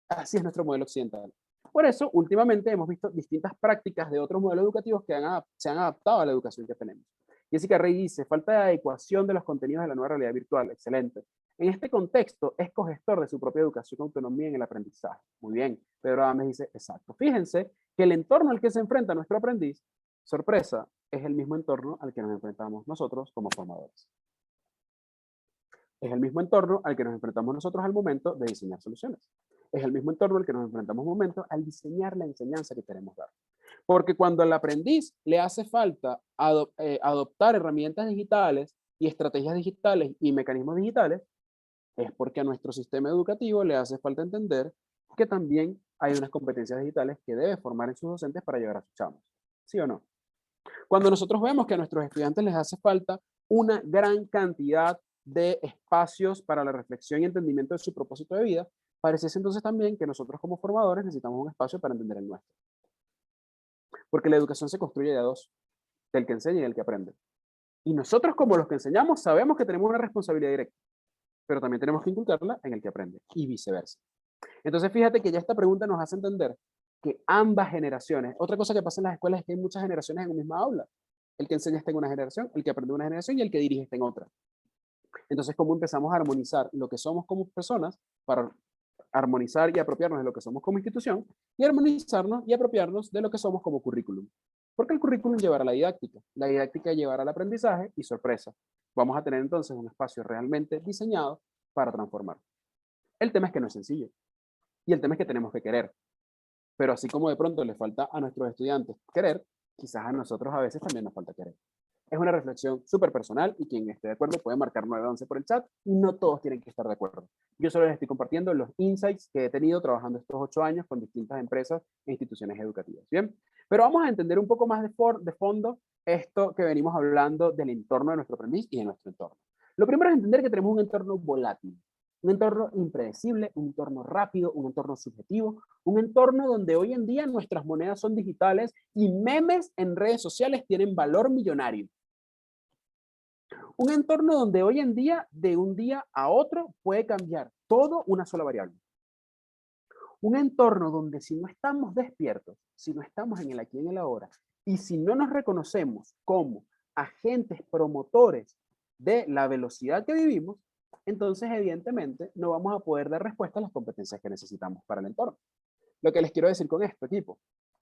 S2: Así es nuestro modelo occidental. Por eso, últimamente hemos visto distintas prácticas de otros modelos educativos que se han adaptado a la educación que tenemos. Jessica Rey dice, falta de adecuación de los contenidos de la nueva realidad virtual. Excelente. En este contexto, es cogestor de su propia educación y autonomía en el aprendizaje. Muy bien. Pedro Adames dice, exacto. Fíjense que el entorno al que se enfrenta nuestro aprendiz, sorpresa, es el mismo entorno al que nos enfrentamos nosotros como formadores. Es el mismo entorno al que nos enfrentamos nosotros al momento de diseñar soluciones. Es el mismo entorno al que nos enfrentamos al momento al diseñar la enseñanza que queremos dar. Porque cuando al aprendiz le hace falta adoptar herramientas digitales y estrategias digitales y mecanismos digitales, es porque a nuestro sistema educativo le hace falta entender que también hay unas competencias digitales que debe formar en sus docentes para llegar a sus chamos. ¿Sí o no? Cuando nosotros vemos que a nuestros estudiantes les hace falta una gran cantidad de espacios para la reflexión y entendimiento de su propósito de vida, pareciese entonces también que nosotros como formadores necesitamos un espacio para entender el nuestro. Porque la educación se construye de dos, del que enseña y del que aprende. Y nosotros como los que enseñamos sabemos que tenemos una responsabilidad directa, pero también tenemos que inculcarla en el que aprende y viceversa. Entonces fíjate que ya esta pregunta nos hace entender que ambas generaciones, otra cosa que pasa en las escuelas es que hay muchas generaciones en una misma aula. El que enseña está en una generación, el que aprende en una generación y el que dirige está en otra. Entonces, ¿cómo empezamos a armonizar lo que somos como personas para armonizar y apropiarnos de lo que somos como institución y armonizarnos y apropiarnos de lo que somos como currículum? Porque el currículum llevará a la didáctica llevará al aprendizaje y sorpresa. Vamos a tener entonces un espacio realmente diseñado para transformar. El tema es que no es sencillo y el tema es que tenemos que querer. Pero así como de pronto le falta a nuestros estudiantes querer, quizás a nosotros a veces también nos falta querer. Es una reflexión súper personal y quien esté de acuerdo puede marcar 911 por el chat y no todos tienen que estar de acuerdo. Yo solo les estoy compartiendo los insights que he tenido trabajando estos 8 años con distintas empresas e instituciones educativas. Bien, pero vamos a entender un poco más de fondo esto que venimos hablando del entorno de nuestro aprendiz y de nuestro entorno. Lo primero es entender que tenemos un entorno volátil. Un entorno impredecible, un entorno rápido, un entorno subjetivo, un entorno donde hoy en día nuestras monedas son digitales y memes en redes sociales tienen valor millonario. Un entorno donde hoy en día, de un día a otro, puede cambiar todo una sola variable. Un entorno donde si no estamos despiertos, si no estamos en el aquí y en el ahora, y si no nos reconocemos como agentes promotores de la velocidad que vivimos, entonces evidentemente no vamos a poder dar respuesta a las competencias que necesitamos para el entorno. Lo que les quiero decir con esto, equipo,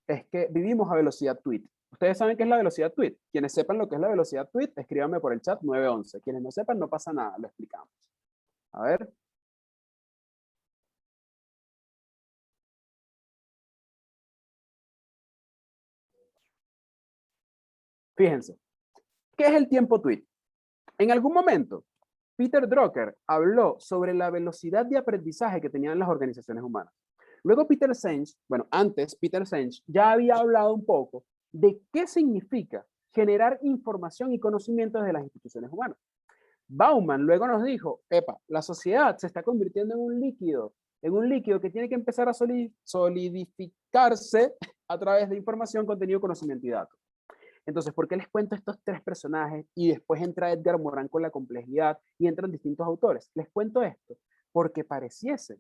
S2: es que vivimos a velocidad tweet. Ustedes saben qué es la velocidad tweet. Quienes sepan lo que es la velocidad tweet, escríbanme por el chat 911. Quienes no sepan, no pasa nada, lo explicamos. A ver. Fíjense, ¿qué es el tiempo tweet? En algún momento, Peter Drucker habló sobre la velocidad de aprendizaje que tenían las organizaciones humanas. Luego Peter Senge, bueno, antes Peter Senge ya había hablado un poco de qué significa generar información y conocimiento desde las instituciones humanas. Bauman luego nos dijo, epa, la sociedad se está convirtiendo en un líquido que tiene que empezar a solidificarse a través de información, contenido, conocimiento y datos. Entonces, ¿por qué les cuento estos 3 personajes y después entra Edgar Morin con la complejidad y entran distintos autores? Les cuento esto porque pareciese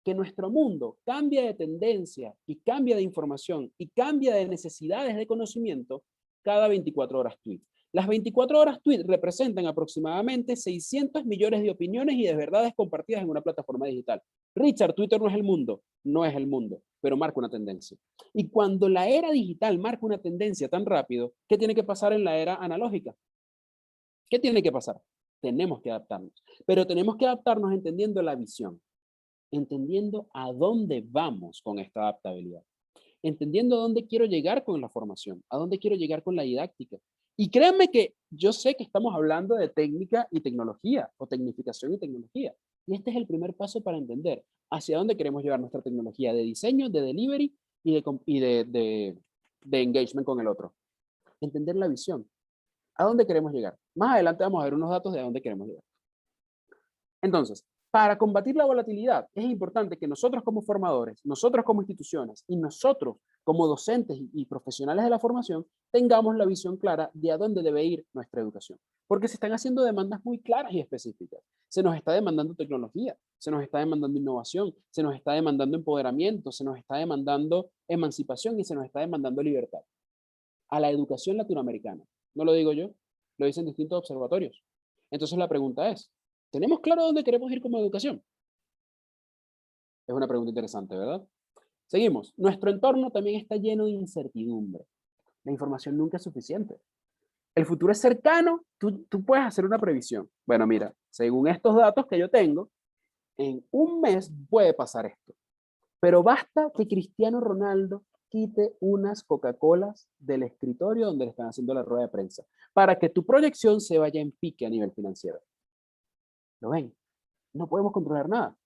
S2: que nuestro mundo cambia de tendencia y cambia de información y cambia de necesidades de conocimiento cada 24 horas tweet. Las 24 horas tweet representan aproximadamente 600 millones de opiniones y de verdades compartidas en una plataforma digital. Richard, Twitter no es el mundo, no es el mundo, pero marca una tendencia. Y cuando la era digital marca una tendencia tan rápido, ¿qué tiene que pasar en la era analógica? ¿Qué tiene que pasar? Tenemos que adaptarnos, pero tenemos que adaptarnos entendiendo la visión, entendiendo a dónde vamos con esta adaptabilidad, entendiendo a dónde quiero llegar con la formación, a dónde quiero llegar con la didáctica. Y créanme que yo sé que estamos hablando de técnica y tecnología, o tecnificación y tecnología. Y este es el primer paso para entender hacia dónde queremos llevar nuestra tecnología de diseño, de delivery y de engagement con el otro. Entender la visión. ¿A dónde queremos llegar? Más adelante vamos a ver unos datos de a dónde queremos llegar. Entonces, para combatir la volatilidad, es importante que nosotros como formadores, nosotros como instituciones y nosotros como docentes y profesionales de la formación tengamos la visión clara de a dónde debe ir nuestra educación. Porque se están haciendo demandas muy claras y específicas. Se nos está demandando tecnología, se nos está demandando innovación, se nos está demandando empoderamiento, se nos está demandando emancipación y se nos está demandando libertad. A la educación latinoamericana. No lo digo yo, lo dicen distintos observatorios. Entonces la pregunta es, ¿tenemos claro dónde queremos ir como educación? Es una pregunta interesante, ¿verdad? Seguimos. Nuestro entorno también está lleno de incertidumbre. La información nunca es suficiente. El futuro es cercano, tú puedes hacer una previsión. Bueno, mira, según estos datos que yo tengo, en un mes puede pasar esto. Pero basta que Cristiano Ronaldo quite unas Coca-Colas del escritorio donde le están haciendo la rueda de prensa para que tu proyección se vaya en pique a nivel financiero. ¿Lo ven? No podemos controlar nada.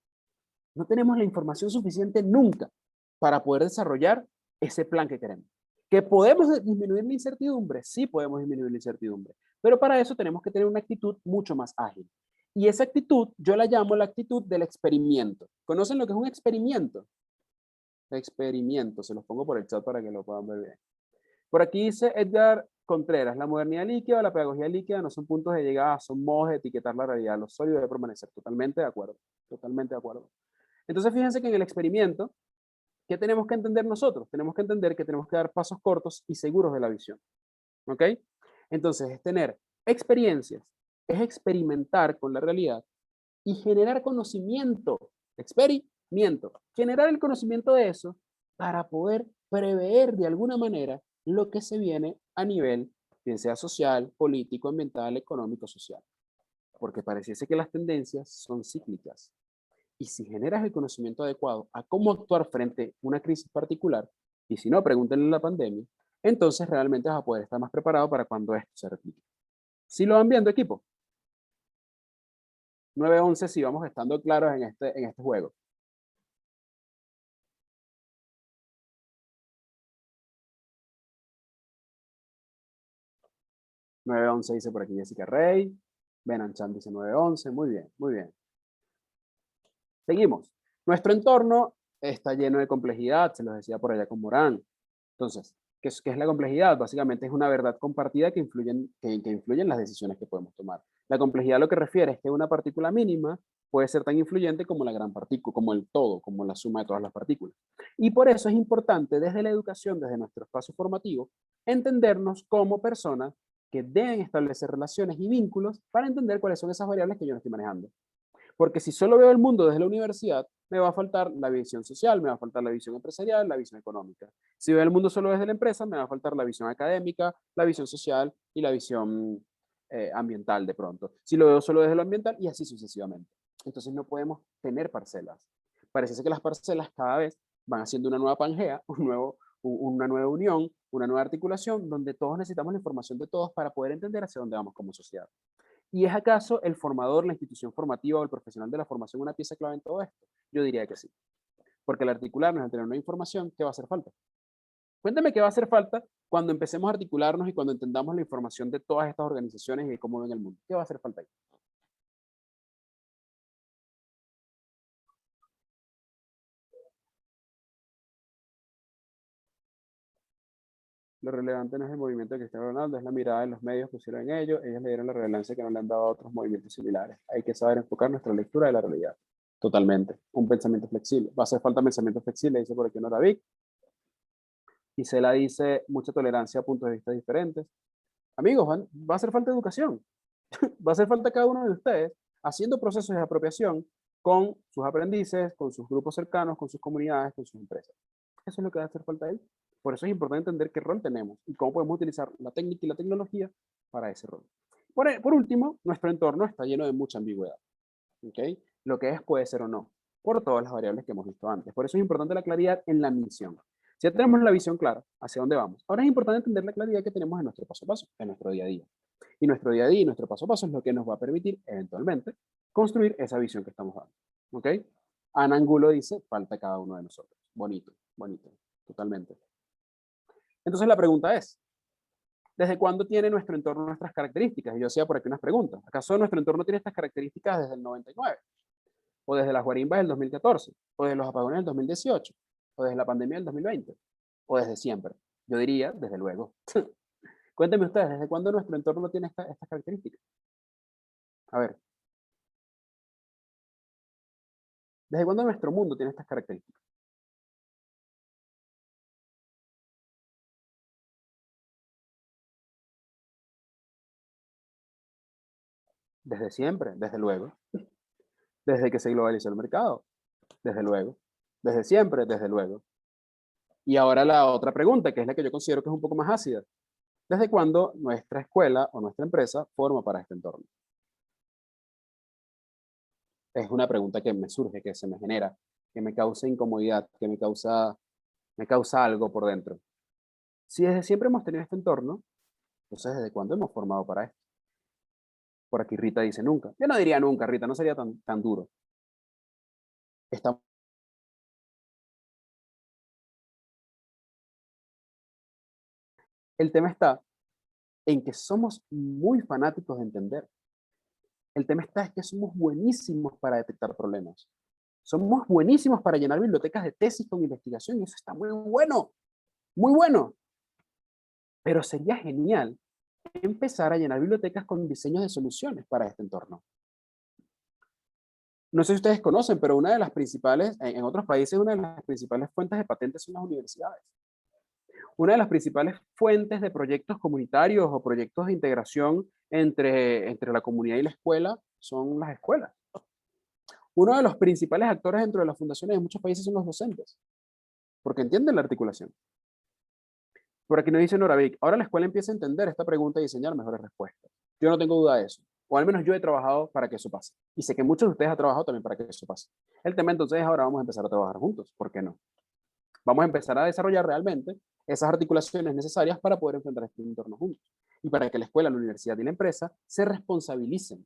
S2: No tenemos la información suficiente nunca para poder desarrollar ese plan que queremos. ¿Que podemos disminuir la incertidumbre? Sí podemos disminuir la incertidumbre, pero para eso tenemos que tener una actitud mucho más ágil. Y esa actitud yo la llamo la actitud del experimento. ¿Conocen lo que es un experimento? Experimento, se los pongo por el chat para que lo puedan ver bien. Por aquí dice Edgar Contreras, la modernidad líquida o la pedagogía líquida no son puntos de llegada, son modos de etiquetar la realidad. Lo sólido debe permanecer. Totalmente de acuerdo, totalmente de acuerdo. Entonces fíjense que en el experimento, ¿qué tenemos que entender nosotros? Tenemos que entender que tenemos que dar pasos cortos y seguros de la visión. ¿Ok? Entonces es tener experiencias, es experimentar con la realidad y generar conocimiento, experimento, generar el conocimiento de eso para poder prever de alguna manera lo que se viene a nivel, bien sea social, político, ambiental, económico, social. Porque pareciese que las tendencias son cíclicas. Y si generas el conocimiento adecuado a cómo actuar frente a una crisis particular, y si no, pregúntenle en la pandemia, entonces realmente vas a poder estar más preparado para cuando esto se replique. ¿Sí lo van viendo, equipo? 9-11, si vamos estando claros en este juego. ...9-11 dice por aquí Jessica Rey. Benanchan dice 9-11. Muy bien, muy bien. Seguimos. Nuestro entorno está lleno de complejidad, se los decía por allá con Morán. Entonces, ¿qué es la complejidad? Básicamente es una verdad compartida que influye en las decisiones que podemos tomar. La complejidad lo que refiere es que una partícula mínima puede ser tan influyente como la gran partícula, como el todo, como la suma de todas las partículas. Y por eso es importante desde la educación, desde nuestro espacio formativo, entendernos como personas que deben establecer relaciones y vínculos para entender cuáles son esas variables que yo no estoy manejando. Porque si solo veo el mundo desde la universidad, me va a faltar la visión social, me va a faltar la visión empresarial, la visión económica. Si veo el mundo solo desde la empresa, me va a faltar la visión académica, la visión social y la visión ambiental de pronto. Si lo veo solo desde lo ambiental y así sucesivamente. Entonces no podemos tener parcelas. Parece que las parcelas cada vez van haciendo una nueva Pangea, una nueva unión, una nueva articulación, donde todos necesitamos la información de todos para poder entender hacia dónde vamos como sociedad. ¿Y es acaso el formador, la institución formativa o el profesional de la formación una pieza clave en todo esto? Yo diría que sí. Porque al articularnos, al tener una información, ¿qué va a hacer falta? Cuéntame qué va a hacer falta cuando empecemos a articularnos y cuando entendamos la información de todas estas organizaciones y de cómo ven el mundo. ¿Qué va a hacer falta ahí? Lo relevante no es el movimiento de Cristiano Ronaldo, es la mirada de los medios que pusieron en ello. Ellos le dieron la relevancia que no le han dado a otros movimientos similares. Hay que saber enfocar nuestra lectura de la realidad. Totalmente. Un pensamiento flexible. Va a hacer falta pensamiento flexible, dice por aquí Nora Vic. Gisela dice, mucha tolerancia a puntos de vista diferentes. Amigos, va a hacer falta educación. Va a hacer falta cada uno de ustedes haciendo procesos de apropiación con sus aprendices, con sus grupos cercanos, con sus comunidades, con sus empresas. Eso es lo que va a hacer falta ahí. Por eso es importante entender qué rol tenemos y cómo podemos utilizar la técnica y la tecnología para ese rol. Por último, nuestro entorno está lleno de mucha ambigüedad. ¿Okay? Lo que es puede ser o no, por todas las variables que hemos visto antes. Por eso es importante la claridad en la misión. Si ya tenemos la visión clara, hacia dónde vamos. Ahora es importante entender la claridad que tenemos en nuestro paso a paso, en nuestro día a día. Y nuestro día a día y nuestro paso a paso es lo que nos va a permitir, eventualmente, construir esa visión que estamos dando. ¿Ok? Ana Angulo dice, falta cada uno de nosotros. Bonito, bonito, totalmente. Entonces la pregunta es, ¿desde cuándo tiene nuestro entorno nuestras características? Y yo hacía por aquí unas preguntas. ¿Acaso nuestro entorno tiene estas características desde el 99? ¿O desde las guarimbas del 2014? ¿O desde los apagones del 2018? ¿O desde la pandemia del 2020? ¿O desde siempre? Yo diría, desde luego. Cuéntenme ustedes, ¿desde cuándo nuestro entorno tiene estas características? A ver. ¿Desde cuándo nuestro mundo tiene estas características? Desde siempre, desde luego. Desde que se globalizó el mercado, desde luego. Desde siempre, desde luego. Y ahora la otra pregunta, que es la que yo considero que es un poco más ácida. ¿Desde cuándo nuestra escuela o nuestra empresa forma para este entorno? Es una pregunta que me surge, que se me genera, que me causa incomodidad, que me causa algo por dentro. Si desde siempre hemos tenido este entorno, entonces ¿desde cuándo hemos formado para esto? Por aquí Rita dice nunca. Yo no diría nunca, Rita, no sería tan duro. Está... El tema está en que somos muy fanáticos de entender. El tema está es que somos buenísimos para detectar problemas. Somos buenísimos para llenar bibliotecas de tesis con investigación y eso está muy bueno, muy bueno. Pero sería genial empezar a llenar bibliotecas con diseños de soluciones para este entorno. No sé si ustedes conocen, pero una de las principales, en otros países, una de las principales fuentes de patentes son las universidades. Una de las principales fuentes de proyectos comunitarios o proyectos de integración entre la comunidad y la escuela son las escuelas. Uno de los principales actores dentro de las fundaciones de muchos países son los docentes, porque entienden la articulación. Por aquí nos dice Noravik, ahora la escuela empieza a entender esta pregunta y diseñar mejores respuestas. Yo no tengo duda de eso, o al menos yo he trabajado para que eso pase. Y sé que muchos de ustedes han trabajado también para que eso pase. El tema entonces es ahora vamos a empezar a trabajar juntos, ¿por qué no? Vamos a empezar a desarrollar realmente esas articulaciones necesarias para poder enfrentar este entorno juntos. Y para que la escuela, la universidad y la empresa se responsabilicen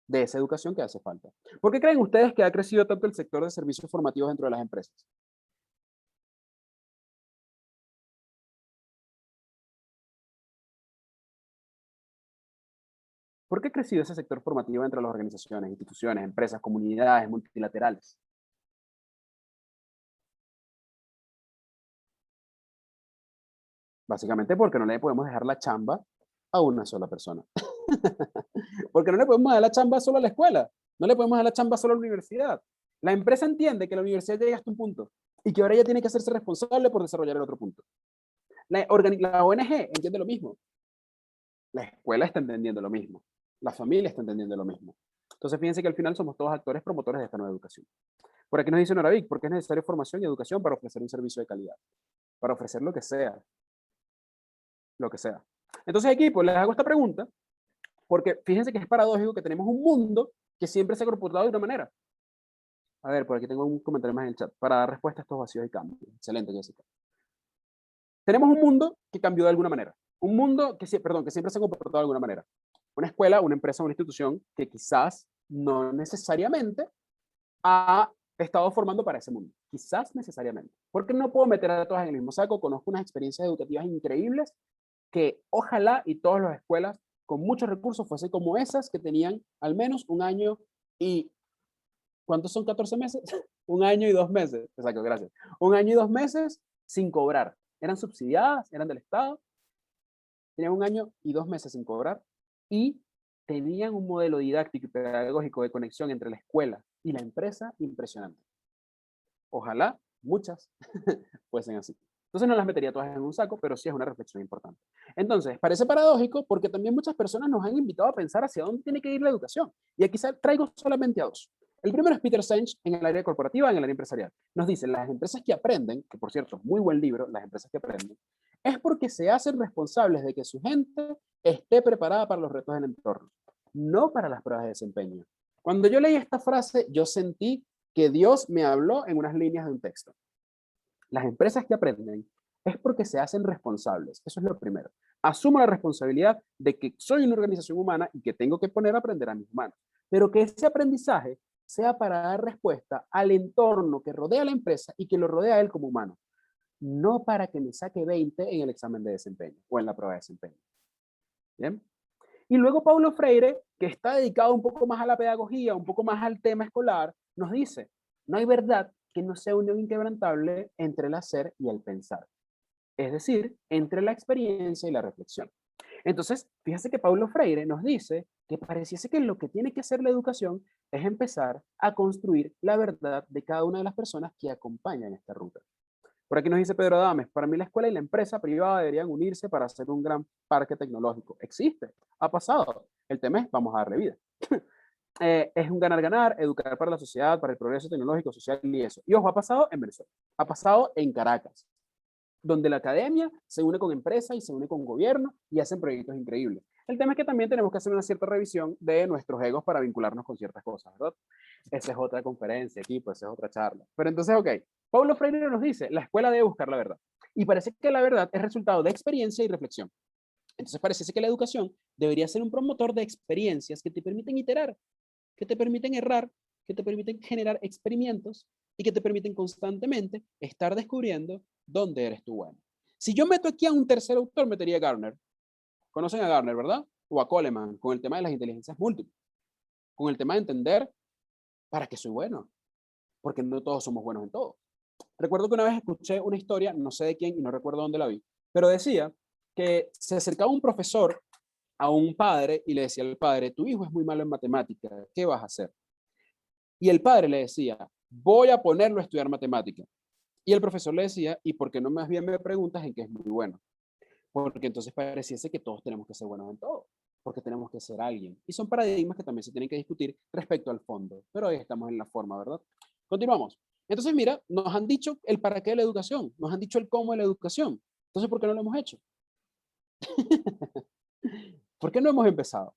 S2: de esa educación que hace falta. ¿Por qué creen ustedes que ha crecido tanto el sector de servicios formativos dentro de las empresas? ¿Por qué ha crecido ese sector formativo entre las organizaciones, instituciones, empresas, comunidades multilaterales? Básicamente porque no le podemos dejar la chamba a una sola persona. Porque no le podemos dar la chamba solo a la escuela, no le podemos dar la chamba solo a la universidad. La empresa entiende que la universidad llega hasta un punto y que ahora ella tiene que hacerse responsable por desarrollar el otro punto. La ONG entiende lo mismo. La escuela está entendiendo lo mismo. La familia está entendiendo lo mismo. Entonces fíjense que al final somos todos actores promotores de esta nueva educación. Por aquí nos dice Noravik, porque es necesario formación y educación para ofrecer un servicio de calidad, para ofrecer lo que sea, lo que sea. Entonces aquí pues les hago esta pregunta, porque fíjense que es paradójico que tenemos un mundo que siempre se ha comportado de una manera. A ver, por aquí tengo un comentario más en el chat, para dar respuesta a estos vacíos y cambios. Excelente, Jessica. Tenemos un mundo que cambió de alguna manera. Un mundo que, que siempre se ha comportado de alguna manera. Una escuela, una empresa, una institución que quizás no necesariamente ha estado formando para ese mundo. Quizás necesariamente. Porque no puedo meter a todas en el mismo saco. Conozco unas experiencias educativas increíbles que ojalá y todas las escuelas con muchos recursos fuesen como esas que tenían al menos un año y... ¿Cuántos son 14 meses? Un año y 2 meses. Exacto, gracias. Un año y 2 meses sin cobrar. Eran subsidiadas, eran del Estado. Tenían un año y 2 meses sin cobrar y tenían un modelo didáctico y pedagógico de conexión entre la escuela y la empresa impresionante. Ojalá muchas fuesen así. Entonces no las metería todas en un saco, pero sí es una reflexión importante. Entonces, parece paradójico porque también muchas personas nos han invitado a pensar hacia dónde tiene que ir la educación. Y aquí traigo solamente a dos. El primero es Peter Senge en el área corporativa, en el área empresarial. Nos dice, las empresas que aprenden, que por cierto, muy buen libro, las empresas que aprenden, es porque se hacen responsables de que su gente esté preparada para los retos del entorno, no para las pruebas de desempeño. Cuando yo leí esta frase, yo sentí que Dios me habló en unas líneas de un texto. Las empresas que aprenden es porque se hacen responsables. Eso es lo primero. Asumo la responsabilidad de que soy una organización humana y que tengo que poner a aprender a mis humanos. Pero que ese aprendizaje sea para dar respuesta al entorno que rodea a la empresa y que lo rodea a él como humano. No para que me saque 20 en el examen de desempeño o en la prueba de desempeño. ¿Bien? Y luego Paulo Freire, que está dedicado un poco más a la pedagogía, un poco más al tema escolar, nos dice, no hay verdad que no sea unión inquebrantable entre el hacer y el pensar. Es decir, entre la experiencia y la reflexión. Entonces, fíjese que Paulo Freire nos dice que pareciese que lo que tiene que hacer la educación es empezar a construir la verdad de cada una de las personas que acompañan esta ruta. Por aquí nos dice Pedro Adames, para mí la escuela y la empresa privada deberían unirse para hacer un gran parque tecnológico. Existe, ha pasado. El tema es, vamos a darle vida. Es un ganar-ganar, educar para la sociedad, para el progreso tecnológico, social y eso. Y ojo, ha pasado en Venezuela, ha pasado en Caracas, donde la academia se une con empresas y se une con gobierno y hacen proyectos increíbles. El tema es que también tenemos que hacer una cierta revisión de nuestros egos para vincularnos con ciertas cosas, ¿verdad? Esa es otra conferencia, equipo, esa es otra charla. Pero entonces, ok, Paulo Freire nos dice, la escuela debe buscar la verdad. Y parece que la verdad es resultado de experiencia y reflexión. Entonces parece que la educación debería ser un promotor de experiencias que te permiten iterar, que te permiten errar, que te permiten generar experimentos y que te permiten constantemente estar descubriendo dónde eres tú bueno. Si yo meto aquí a un tercer autor, metería a Garner. Conocen a Garner, ¿verdad? O a Coleman, con el tema de las inteligencias múltiples, con el tema de entender para qué soy bueno, porque no todos somos buenos en todo. Recuerdo que una vez escuché una historia, no sé de quién y no recuerdo dónde la vi, pero decía que se acercaba un profesor a un padre y le decía al padre, tu hijo es muy malo en matemáticas, ¿qué vas a hacer? Y el padre le decía, voy a ponerlo a estudiar matemáticas. Y el profesor le decía, ¿y por qué no más bien me preguntas en qué es muy bueno? Porque entonces pareciese que todos tenemos que ser buenos en todo, porque tenemos que ser alguien. Y son paradigmas que también se tienen que discutir respecto al fondo, pero hoy estamos en la forma, ¿verdad? Continuamos. Entonces, mira, nos han dicho el para qué de la educación, nos han dicho el cómo de la educación. Entonces, ¿por qué no lo hemos hecho? ¿Por qué no hemos empezado?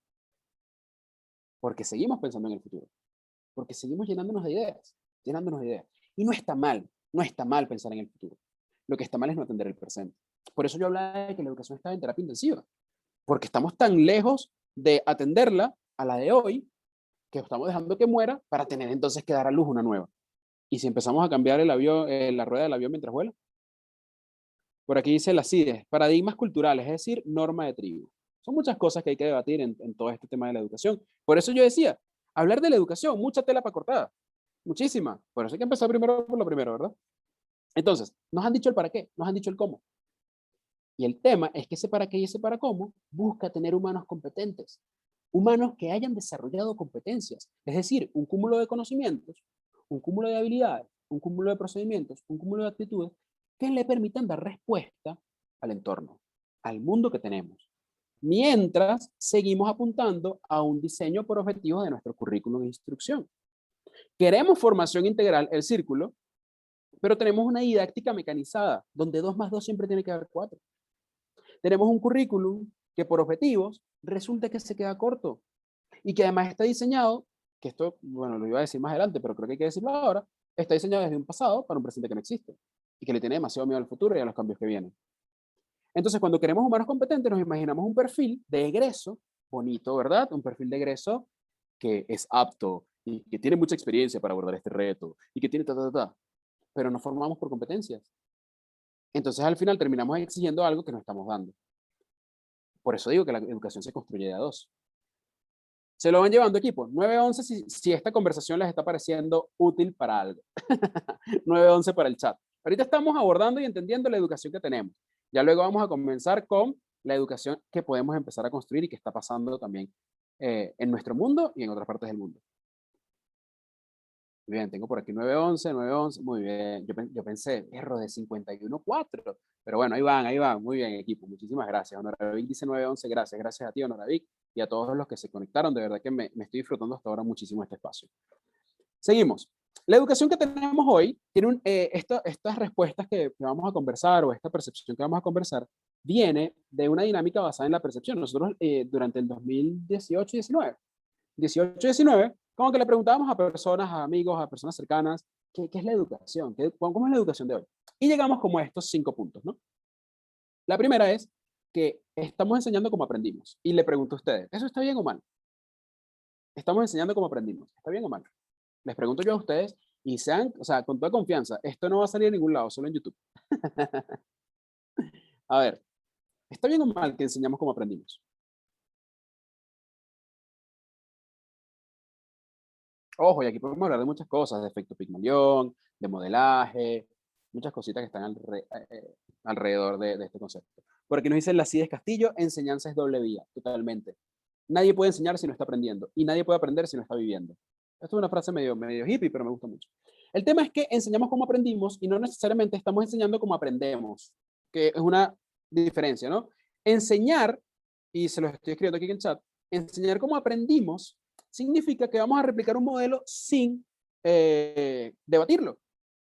S2: Porque seguimos pensando en el futuro, porque seguimos llenándonos de ideas, llenándonos de ideas. Y no está mal, no está mal pensar en el futuro. Lo que está mal es no atender el presente. Por eso yo hablaba de que la educación está en terapia intensiva, porque estamos tan lejos de atenderla a la de hoy que estamos dejando que muera para tener entonces que dar a luz una nueva. Y si empezamos a cambiar el avión, la rueda del avión mientras vuela. Por aquí dice la CIDES, paradigmas culturales, es decir, norma de tribu. Son muchas cosas que hay que debatir en todo este tema de la educación. Por eso yo decía, hablar de la educación, mucha tela para cortar, muchísima. Por eso hay que empezar primero por lo primero, ¿verdad? Entonces, nos han dicho el para qué, nos han dicho el cómo. Y el tema es que ese para qué y ese para cómo busca tener humanos competentes, humanos que hayan desarrollado competencias, es decir, un cúmulo de conocimientos, un cúmulo de habilidades, un cúmulo de procedimientos, un cúmulo de actitudes que le permitan dar respuesta al entorno, al mundo que tenemos, mientras seguimos apuntando a un diseño por objetivos de nuestro currículum de instrucción. Queremos formación integral, el círculo, pero tenemos una didáctica mecanizada, donde 2 más 2 siempre tiene que haber 4. Tenemos un currículum que por objetivos resulta que se queda corto y que además está diseñado, que esto, bueno, lo iba a decir más adelante, pero creo que hay que decirlo ahora, está diseñado desde un pasado para un presente que no existe y que le tiene demasiado miedo al futuro y a los cambios que vienen. Entonces, cuando queremos humanos competentes, nos imaginamos un perfil de egreso, bonito, ¿verdad? Un perfil de egreso que es apto y que tiene mucha experiencia para abordar este reto y que tiene pero nos formamos por competencias. Entonces, al final terminamos exigiendo algo que no estamos dando. Por eso digo que la educación se construye de a 2. Se lo van llevando equipo. 911 si esta conversación les está pareciendo útil para algo. 911 para el chat. Ahorita estamos abordando y entendiendo la educación que tenemos. Ya luego vamos a comenzar con la educación que podemos empezar a construir y que está pasando también en nuestro mundo y en otras partes del mundo. Muy bien, tengo por aquí 911, 911, muy bien. Yo pensé, error de 51.4, pero bueno, ahí van, muy bien, equipo, muchísimas gracias. Honoravic dice 911, gracias a ti, Honoravic, y a todos los que se conectaron, de verdad que me estoy disfrutando hasta ahora muchísimo este espacio. Seguimos. La educación que tenemos hoy tiene estas respuestas que vamos a conversar o esta percepción que vamos a conversar viene de una dinámica basada en la percepción. Nosotros durante el 2018 y 19, 18-19, como que le preguntábamos a personas, a amigos, a personas cercanas, ¿qué es la educación? ¿Cómo es la educación de hoy? Y llegamos como a estos 5 puntos, ¿no? La primera es que estamos enseñando como aprendimos. Y le pregunto a ustedes, ¿eso está bien o mal? Estamos enseñando como aprendimos. ¿Está bien o mal? Les pregunto yo a ustedes y sean, o sea, con toda confianza, esto no va a salir en ningún lado, solo en YouTube. A ver, ¿está bien o mal que enseñamos como aprendimos? Ojo, y aquí podemos hablar de muchas cosas, de efecto Pigmalión, de modelaje, muchas cositas que están alrededor de este concepto. Por aquí nos dice Lacides Castillo, enseñanza es doble vía, totalmente. Nadie puede enseñar si no está aprendiendo, y nadie puede aprender si no está viviendo. Esto es una frase medio hippie, pero me gusta mucho. El tema es que enseñamos como aprendimos y no necesariamente estamos enseñando como aprendemos, que es una diferencia, ¿no? Enseñar, y se lo estoy escribiendo aquí en el chat, enseñar como aprendimos significa que vamos a replicar un modelo sin debatirlo,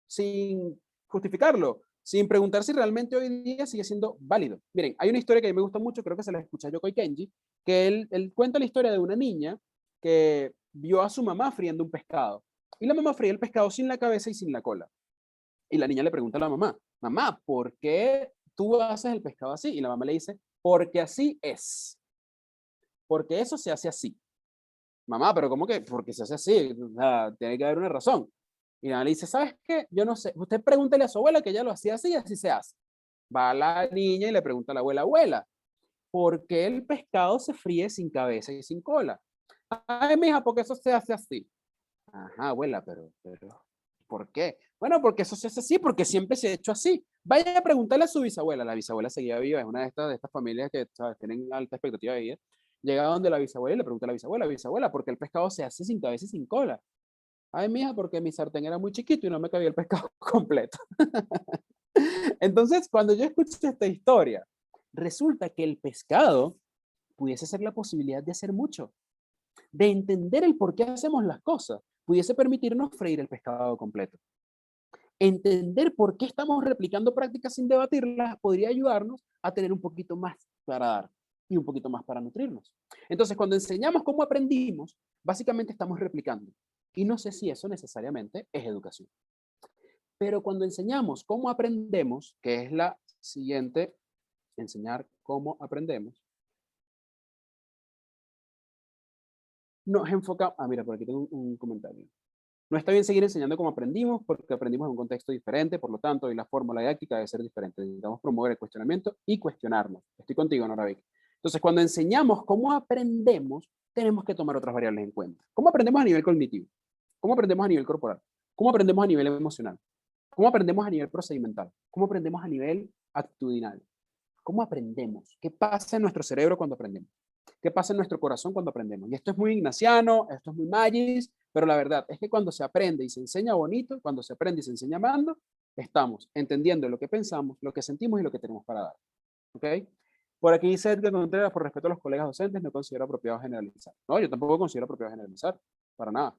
S2: sin justificarlo, sin preguntar si realmente hoy día sigue siendo válido. Miren, hay una historia que a mí me gusta mucho, creo que se la escucha a Yokoi Kenji, que él cuenta la historia de una niña que vio a su mamá friendo un pescado. Y la mamá fría el pescado sin la cabeza y sin la cola. Y la niña le pregunta a la mamá, mamá, ¿por qué tú haces el pescado así? Y la mamá le dice, porque así es. Porque eso se hace así. Mamá, pero ¿cómo que? Porque se hace así. O sea, tiene que haber una razón. Y la mamá le dice, ¿sabes qué? Yo no sé. Usted pregúntele a su abuela que ella lo hacía así y así se hace. Va la niña y le pregunta a la abuela, abuela, ¿por qué el pescado se fríe sin cabeza y sin cola? Ay, mija, porque eso se hace así. Ajá, abuela, pero, ¿por qué? Bueno, porque eso se hace así, porque siempre se ha hecho así. Vaya a preguntarle a su bisabuela. La bisabuela seguía viva, es una de estas familias que, ¿sabes?, tienen alta expectativa de vida. Llega donde la bisabuela y le pregunta a la bisabuela, ¿por qué el pescado se hace sin cabeza y sin cola? Ay, mija, porque mi sartén era muy chiquito y no me cabía el pescado completo. Entonces, cuando yo escucho esta historia, resulta que el pescado pudiese ser la posibilidad de hacer mucho, de entender el por qué hacemos las cosas, pudiese permitirnos freír el pescado completo. Entender por qué estamos replicando prácticas sin debatirlas podría ayudarnos a tener un poquito más para dar y un poquito más para nutrirnos. Entonces, cuando enseñamos cómo aprendimos, básicamente estamos replicando. Y no sé si eso necesariamente es educación. Pero cuando enseñamos cómo aprendemos, que es la siguiente, enseñar cómo aprendemos, nos enfocamos. Mira, por aquí tengo un comentario. No está bien seguir enseñando como aprendimos porque aprendimos en un contexto diferente, por lo tanto, y la fórmula didáctica debe ser diferente. Necesitamos promover el cuestionamiento y cuestionarnos. Estoy contigo, Noravik. Entonces, cuando enseñamos cómo aprendemos, tenemos que tomar otras variables en cuenta. ¿Cómo aprendemos a nivel cognitivo? ¿Cómo aprendemos a nivel corporal? ¿Cómo aprendemos a nivel emocional? ¿Cómo aprendemos a nivel procedimental? ¿Cómo aprendemos a nivel actitudinal? ¿Cómo aprendemos? ¿Qué pasa en nuestro cerebro cuando aprendemos? ¿Qué pasa en nuestro corazón cuando aprendemos? Y esto es muy ignaciano, esto es muy magis, pero la verdad es que cuando se aprende y se enseña bonito, cuando se aprende y se enseña amando, estamos entendiendo lo que pensamos, lo que sentimos y lo que tenemos para dar. ¿Ok? Por aquí dice Edgar Contreras, por respeto a los colegas docentes, no considero apropiado generalizar. No, yo tampoco considero apropiado generalizar, para nada.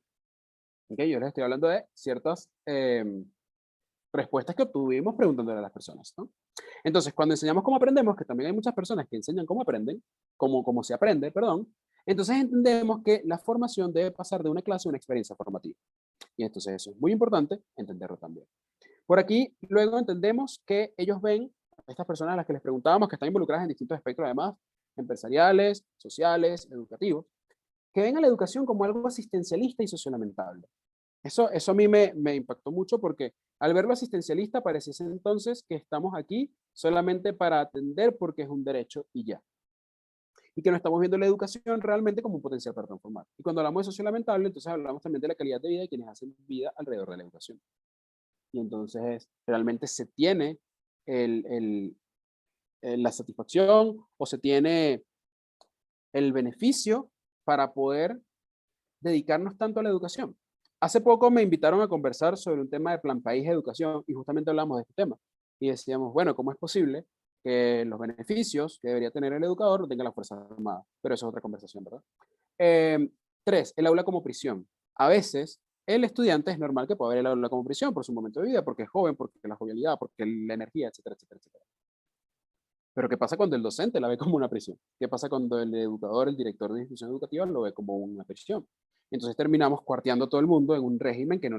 S2: ¿Ok? Yo les estoy hablando de ciertas respuestas que obtuvimos preguntándole a las personas, ¿no? Entonces, cuando enseñamos cómo aprendemos, que también hay muchas personas que enseñan cómo aprenden, cómo se aprende, perdón, entonces entendemos que la formación debe pasar de una clase a una experiencia formativa. Y entonces eso es muy importante entenderlo también. Por aquí, luego entendemos que ellos ven, estas personas a las que les preguntábamos, que están involucradas en distintos aspectos además, empresariales, sociales, educativos, que ven a la educación como algo asistencialista y sociolamentable. Eso a mí me impactó mucho porque al verlo asistencialista pareciese entonces que estamos aquí solamente para atender porque es un derecho y ya. Y que no estamos viendo la educación realmente como un potencial para transformar. Y cuando hablamos de sociolamentable, entonces hablamos también de la calidad de vida de quienes hacen vida alrededor de la educación. Y entonces realmente se tiene la satisfacción o se tiene el beneficio para poder dedicarnos tanto a la educación. hace poco me invitaron a conversar sobre un tema de Plan País de Educación y justamente hablamos de este tema. Y decíamos, bueno, ¿cómo es posible que los beneficios que debería tener el educador no tenga la Fuerza Armada? Pero eso es otra conversación, ¿verdad? Eh, 3, el aula como prisión. A veces el estudiante es normal que pueda ver el aula como prisión por su momento de vida, porque es joven, porque la jovialidad, porque la energía, etcétera, etcétera, etcétera. Pero ¿qué pasa cuando el docente la ve como una prisión? ¿Qué pasa cuando el educador, el director de institución educativa lo ve como una prisión? Entonces terminamos cuarteando a todo el mundo en un régimen eh, que no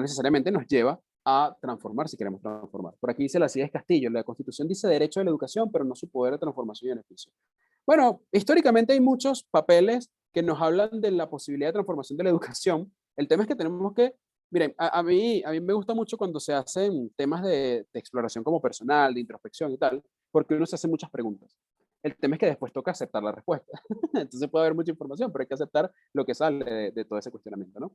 S2: necesariamente nos lleva a transformar si queremos transformar. Por aquí dice la Ciudad Castillo, la Constitución dice derecho de la educación, pero no su poder de transformación y beneficio. Bueno, históricamente hay muchos papeles que nos hablan de la posibilidad de transformación de la educación. El tema es que tenemos que, miren, a mí me gusta mucho cuando se hacen temas de exploración como personal, de introspección y tal, porque uno se hace muchas preguntas. El tema es que después toca aceptar la respuesta. Entonces puede haber mucha información, pero hay que aceptar lo que sale de todo ese cuestionamiento, ¿no?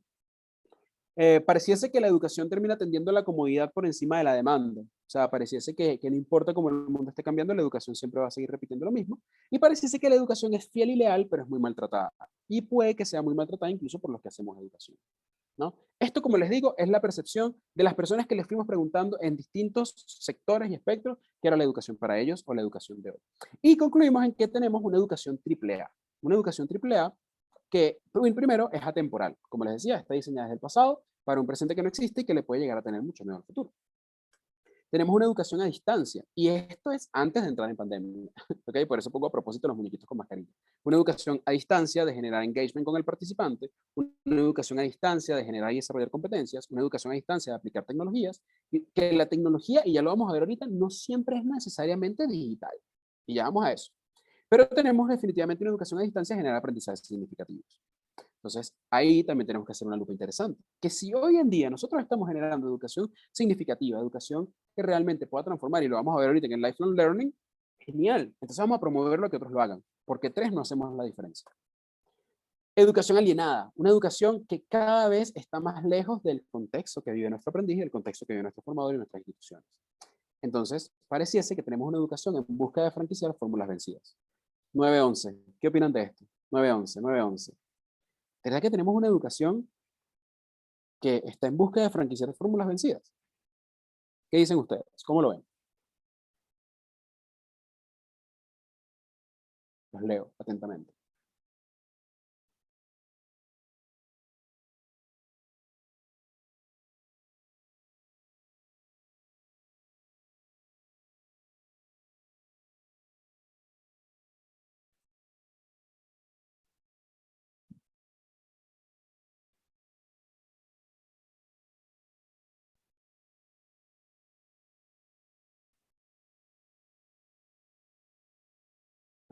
S2: Pareciese que la educación termina atendiendo a la comodidad por encima de la demanda. O sea, pareciese que no importa cómo el mundo esté cambiando, la educación siempre va a seguir repitiendo lo mismo. Y pareciese que la educación es fiel y leal, pero es muy maltratada. Y puede que sea muy maltratada incluso por los que hacemos educación, ¿no? Esto, como les digo, es la percepción de las personas que les fuimos preguntando en distintos sectores y espectros qué era la educación para ellos o la educación de hoy. Y concluimos en que tenemos una educación triple A. Una educación triple A que primero es atemporal. Como les decía, está diseñada desde el pasado para un presente que no existe y que le puede llegar a tener mucho mejor futuro. Tenemos una educación a distancia y esto es antes de entrar en pandemia. ¿Okay? Por eso pongo a propósito los muñequitos con mascarilla. Una educación a distancia de generar engagement con el participante, una educación a distancia de generar y desarrollar competencias, una educación a distancia de aplicar tecnologías, y que la tecnología, y ya lo vamos a ver ahorita, no siempre es necesariamente digital. Y ya vamos a eso. Pero tenemos definitivamente una educación a distancia generar aprendizajes significativos. Entonces, ahí también tenemos que hacer una lupa interesante. Que si hoy en día nosotros estamos generando educación significativa, educación que realmente pueda transformar, y lo vamos a ver ahorita en el lifelong learning, genial. Entonces vamos a promover lo que otros lo hagan, porque tres no hacemos la diferencia. Educación alienada, una educación que cada vez está más lejos del contexto que vive nuestro aprendiz y del contexto que vive nuestro formador y nuestras instituciones. Entonces, pareciese que tenemos una educación en busca de franquiciar fórmulas vencidas. 9-11, ¿qué opinan de esto? 9-11, 9-11. ¿Verdad que tenemos una educación que está en busca de franquiciar fórmulas vencidas? ¿Qué dicen ustedes? ¿Cómo lo ven? Los leo atentamente.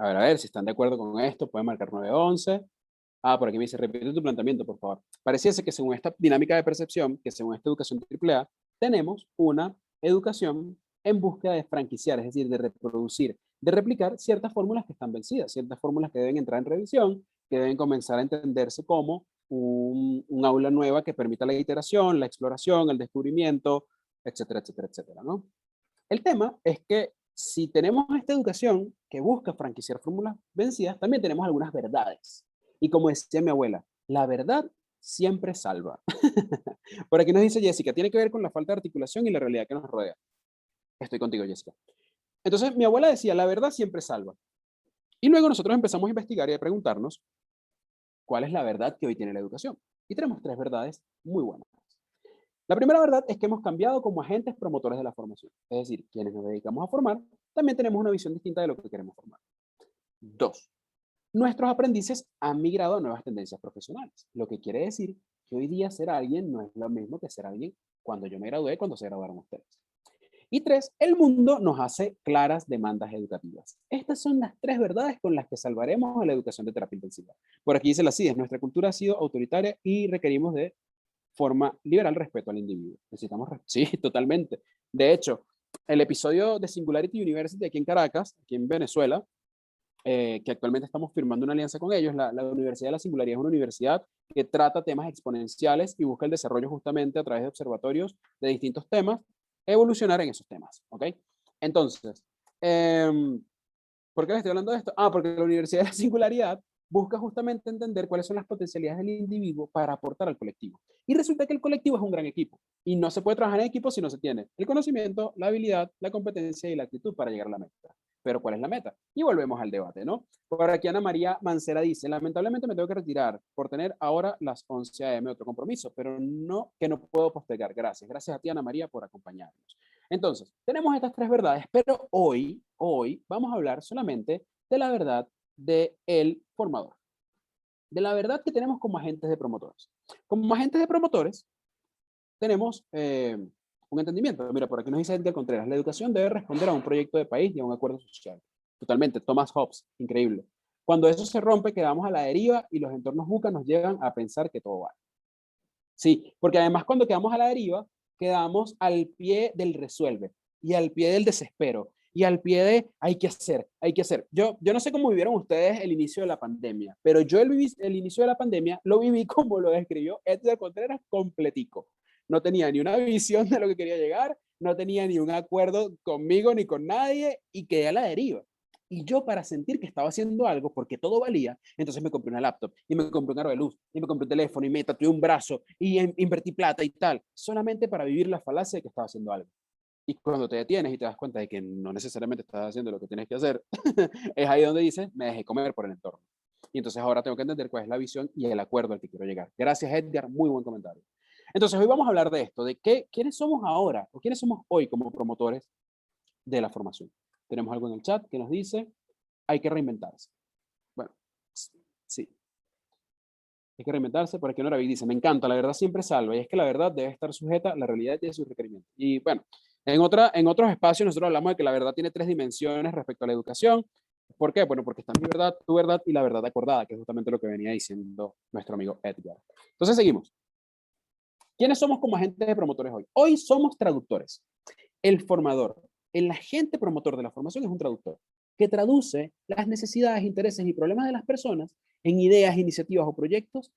S2: A ver, si están de acuerdo con esto, pueden marcar 9-11. Ah, por aquí me dice, repite tu planteamiento, por favor. Pareciese que según esta dinámica de percepción, que según esta educación AAA, tenemos una educación en búsqueda de franquiciar, es decir, de reproducir, de replicar ciertas fórmulas que están vencidas, ciertas fórmulas que deben entrar en revisión, que deben comenzar a entenderse como un aula nueva que permita la iteración, la exploración, el descubrimiento, etcétera, etcétera, etcétera, ¿no? El tema es que si tenemos esta educación que busca franquiciar fórmulas vencidas, también tenemos algunas verdades. Y como decía mi abuela, la verdad siempre salva. Por aquí nos dice Jessica, tiene que ver con la falta de articulación y la realidad que nos rodea. Estoy contigo, Jessica. Entonces, mi abuela decía, la verdad siempre salva. Y luego nosotros empezamos a investigar y a preguntarnos, ¿cuál es la verdad que hoy tiene la educación? Y tenemos tres verdades muy buenas. La primera verdad es que hemos cambiado como agentes promotores de la formación. Es decir, quienes nos dedicamos a formar, también tenemos una visión distinta de lo que queremos formar. Dos, nuestros aprendices han migrado a nuevas tendencias profesionales, lo que quiere decir que hoy día ser alguien no es lo mismo que ser alguien cuando yo me gradué, cuando se graduaron ustedes. Y tres, el mundo nos hace claras demandas educativas. Estas son las tres verdades con las que salvaremos a la educación de terapia intensiva. Por aquí dice la CIDES, nuestra cultura ha sido autoritaria y requerimos de forma liberal respeto al individuo. Necesitamos, sí, totalmente. De hecho, el episodio de Singularity University aquí en Caracas, aquí en Venezuela, que actualmente estamos firmando una alianza con ellos, la Universidad de la Singularidad es una universidad que trata temas exponenciales y busca el desarrollo justamente a través de observatorios de distintos temas, evolucionar en esos temas, ¿ok? Entonces, ¿por qué les estoy hablando de esto? Ah, porque la Universidad de la Singularidad busca justamente entender cuáles son las potencialidades del individuo para aportar al colectivo. Y resulta que el colectivo es un gran equipo. Y no se puede trabajar en equipo si no se tiene el conocimiento, la habilidad, la competencia y la actitud para llegar a la meta. Pero ¿cuál es la meta? Y volvemos al debate, ¿no? Por aquí Ana María Mancera dice, lamentablemente me tengo que retirar por tener ahora las 11 a.m. otro compromiso, pero no, que no puedo postergar. Gracias. Gracias a ti, Ana María, por acompañarnos. Entonces, tenemos estas tres verdades, pero hoy vamos a hablar solamente de la verdad del formador. De la verdad que tenemos como agentes de promotores. Como agentes de promotores, tenemos un entendimiento. Mira, por aquí nos dice Edgar Contreras, la educación debe responder a un proyecto de país y a un acuerdo social. Totalmente, Thomas Hobbes, increíble. Cuando eso se rompe, quedamos a la deriva y los entornos buca nos llevan a pensar que todo vale. Sí, porque además cuando quedamos a la deriva, quedamos al pie del resuelve y al pie del desespero y al pie de hay que hacer, hay que hacer. Yo no sé cómo vivieron ustedes el inicio de la pandemia, pero yo el inicio de la pandemia lo viví como lo describió Edgar Contreras completico. No tenía ni una visión de lo que quería llegar, no tenía ni un acuerdo conmigo ni con nadie y quedé a la deriva. Y yo para sentir que estaba haciendo algo, porque todo valía, entonces me compré una laptop y me compré un aro de luz y me compré un teléfono y me tatué un brazo y invertí plata y tal, solamente para vivir la falacia de que estaba haciendo algo. Y cuando te detienes y te das cuenta de que no necesariamente estás haciendo lo que tienes que hacer, es ahí donde dices, me dejé comer por el entorno. Y entonces ahora tengo que entender cuál es la visión y el acuerdo al que quiero llegar. Gracias, Edgar. Muy buen comentario. Entonces hoy vamos a hablar de esto, de quiénes somos ahora o quiénes somos hoy como promotores de la formación. Tenemos algo en el chat que nos dice, hay que reinventarse. Bueno, sí. Hay que reinventarse. Por aquí Noraví dice, me encanta, la verdad siempre salva. Y es que la verdad debe estar sujeta a la realidad y a sus requerimientos. Y bueno, en otros espacios nosotros hablamos de que la verdad tiene tres dimensiones respecto a la educación. ¿Por qué? Bueno, porque está mi verdad, tu verdad y la verdad acordada, que es justamente lo que venía diciendo nuestro amigo Edgar. Entonces seguimos. ¿Quiénes somos como agentes de promotores hoy? Hoy somos traductores. El formador, el agente promotor de la formación es un traductor que traduce las necesidades, intereses y problemas de las personas en ideas, iniciativas o proyectos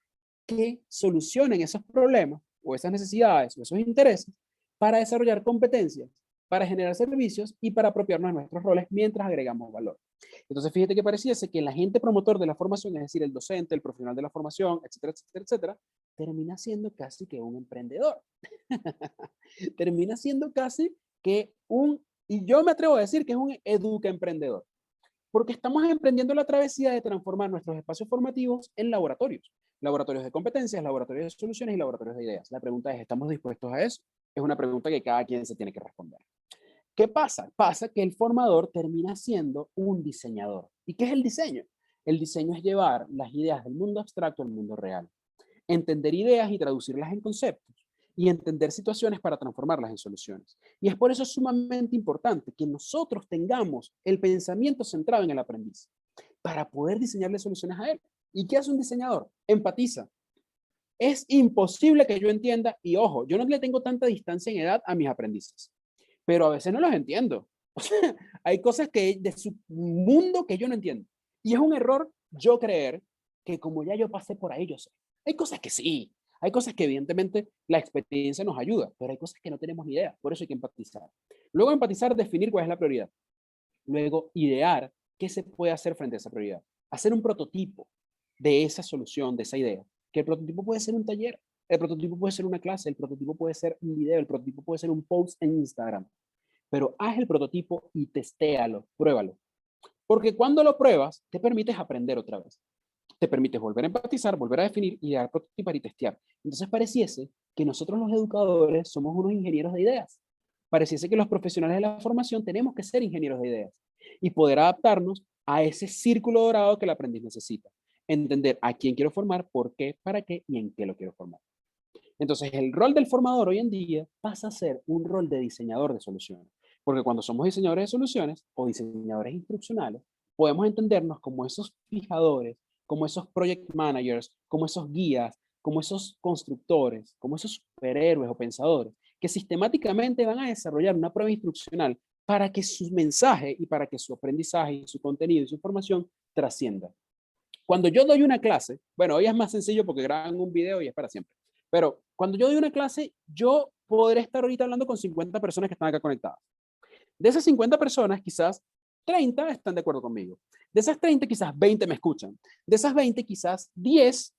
S2: que solucionen esos problemas o esas necesidades o esos intereses para desarrollar competencias, para generar servicios y para apropiarnos de nuestros roles mientras agregamos valor. Entonces, fíjate que pareciese que el agente promotor de la formación, es decir, el docente, el profesional de la formación, etcétera, etcétera, etcétera, termina siendo casi que un emprendedor. Termina siendo casi que y yo me atrevo a decir que es un educa emprendedor, porque estamos emprendiendo la travesía de transformar nuestros espacios formativos en laboratorios. Laboratorios de competencias, laboratorios de soluciones y laboratorios de ideas. La pregunta es, ¿estamos dispuestos a eso? Es una pregunta que cada quien se tiene que responder. ¿Qué pasa? Pasa que el formador termina siendo un diseñador. ¿Y qué es el diseño? El diseño es llevar las ideas del mundo abstracto al mundo real. Entender ideas y traducirlas en conceptos. Y entender situaciones para transformarlas en soluciones. Y es por eso sumamente importante que nosotros tengamos el pensamiento centrado en el aprendiz para poder diseñarle soluciones a él. ¿Y qué hace un diseñador? Empatiza. Es imposible que yo entienda, y ojo, yo no le tengo tanta distancia en edad a mis aprendices, pero a veces no los entiendo. O sea, hay cosas que de su mundo que yo no entiendo. Y es un error yo creer que como ya yo pasé por ahí, yo sé. Hay cosas que sí, hay cosas que evidentemente la experiencia nos ayuda, pero hay cosas que no tenemos ni idea. Por eso hay que empatizar. Luego empatizar, definir cuál es la prioridad. Luego idear qué se puede hacer frente a esa prioridad. Hacer un prototipo de esa solución, de esa idea. Que el prototipo puede ser un taller, el prototipo puede ser una clase, el prototipo puede ser un video, el prototipo puede ser un post en Instagram. Pero haz el prototipo y testéalo, pruébalo. Porque cuando lo pruebas, te permites aprender otra vez. Te permites volver a empatizar, volver a definir y a prototipar y testear. Entonces pareciese que nosotros los educadores somos unos ingenieros de ideas. Pareciese que los profesionales de la formación tenemos que ser ingenieros de ideas y poder adaptarnos a ese círculo dorado que el aprendiz necesita. Entender a quién quiero formar, por qué, para qué y en qué lo quiero formar. Entonces, el rol del formador hoy en día pasa a ser un rol de diseñador de soluciones. Porque cuando somos diseñadores de soluciones o diseñadores instruccionales, podemos entendernos como esos fijadores, como esos project managers, como esos guías, como esos constructores, como esos superhéroes o pensadores, que sistemáticamente van a desarrollar una prueba instruccional para que su mensaje y para que su aprendizaje y su contenido y su información trascienda. Cuando yo doy una clase, bueno, hoy es más sencillo porque graban un video y es para siempre. Pero cuando yo doy una clase, yo podré estar ahorita hablando con 50 personas que están acá conectadas. De esas 50 personas, quizás 30 están de acuerdo conmigo. De esas 30, quizás 20 me escuchan. De esas 20, quizás 10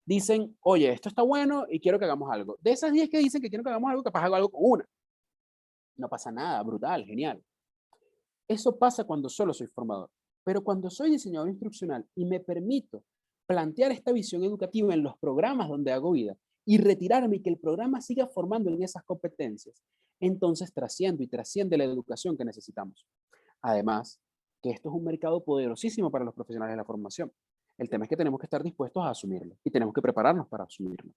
S2: dicen, oye, esto está bueno y quiero que hagamos algo. De esas 10 que dicen que quiero que hagamos algo, capaz hago algo con una. No pasa nada, brutal, genial. Eso pasa cuando solo soy formador. Pero cuando soy diseñador instruccional y me permito plantear esta visión educativa en los programas donde hago vida y retirarme y que el programa siga formando en esas competencias, entonces trasciendo y trasciende la educación que necesitamos. Además, que esto es un mercado poderosísimo para los profesionales de la formación. El tema es que tenemos que estar dispuestos a asumirlo y tenemos que prepararnos para asumirlo.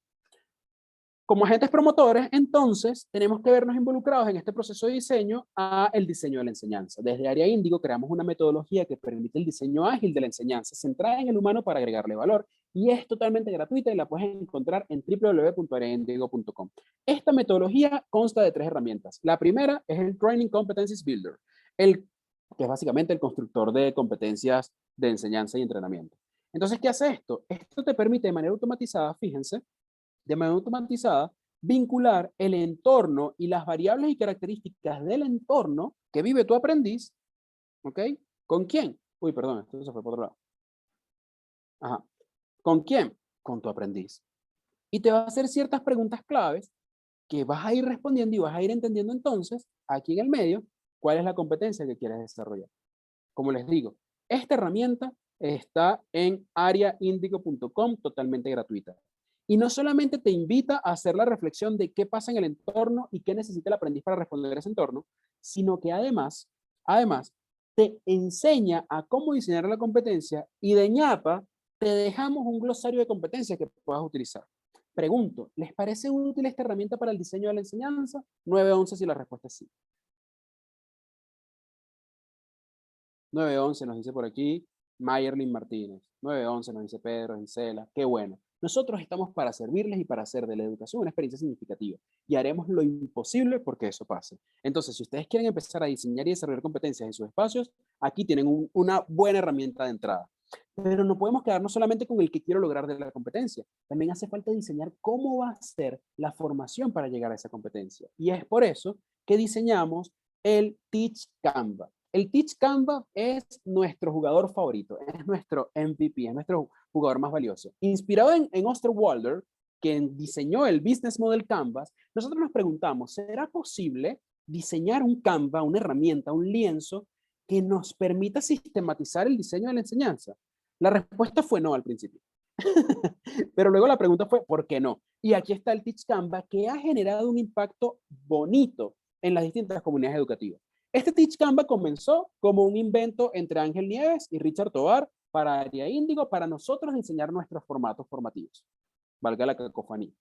S2: Como agentes promotores, entonces, tenemos que vernos involucrados en este proceso de diseño a el diseño de la enseñanza. Desde Área Índigo creamos una metodología que permite el diseño ágil de la enseñanza, centrada en el humano para agregarle valor, y es totalmente gratuita y la puedes encontrar en www.areaindigo.com. Esta metodología consta de 3 herramientas. La primera es el Training Competencies Builder, que es básicamente el constructor de competencias de enseñanza y entrenamiento. Entonces, ¿qué hace esto? Esto te permite de manera automatizada, fíjense, de manera automatizada, vincular el entorno y las variables y características del entorno que vive tu aprendiz, ¿ok? ¿Con quién? Uy, perdón, esto se fue por otro lado. Ajá. ¿Con quién? Con tu aprendiz. Y te va a hacer ciertas preguntas claves que vas a ir respondiendo y vas a ir entendiendo entonces, aquí en el medio, cuál es la competencia que quieres desarrollar. Como les digo, esta herramienta está en areaindigo.com totalmente gratuita. Y no solamente te invita a hacer la reflexión de qué pasa en el entorno y qué necesita el aprendiz para responder a ese entorno, sino que además te enseña a cómo diseñar la competencia y de ñapa te dejamos un glosario de competencias que puedas utilizar. Pregunto, ¿les parece útil esta herramienta para el diseño de la enseñanza? 911 si la respuesta es sí. 911 nos dice por aquí Mayerlin Martínez. 911 nos dice Pedro Gisela. Qué bueno. Nosotros estamos para servirles y para hacer de la educación una experiencia significativa y haremos lo imposible porque eso pase. Entonces, si ustedes quieren empezar a diseñar y desarrollar competencias en sus espacios, aquí tienen una buena herramienta de entrada. Pero no podemos quedarnos solamente con el que quiero lograr de la competencia. También hace falta diseñar cómo va a ser la formación para llegar a esa competencia. Y es por eso que diseñamos el Teach Canva. El Teach Canva es nuestro jugador favorito, es nuestro MVP, es nuestro jugador más valioso. Inspirado en Osterwalder, quien diseñó el Business Model Canvas, nosotros nos preguntamos, ¿será posible diseñar un Canva, una herramienta, un lienzo que nos permita sistematizar el diseño de la enseñanza? La respuesta fue no al principio. Pero luego la pregunta fue, ¿por qué no? Y aquí está el Teach Canva, que ha generado un impacto bonito en las distintas comunidades educativas. Este Teach Canva comenzó como un invento entre Ángel Nieves y Richard Tovar para Área Índigo, para nosotros diseñar nuestros formatos formativos. Valga la cacofonía.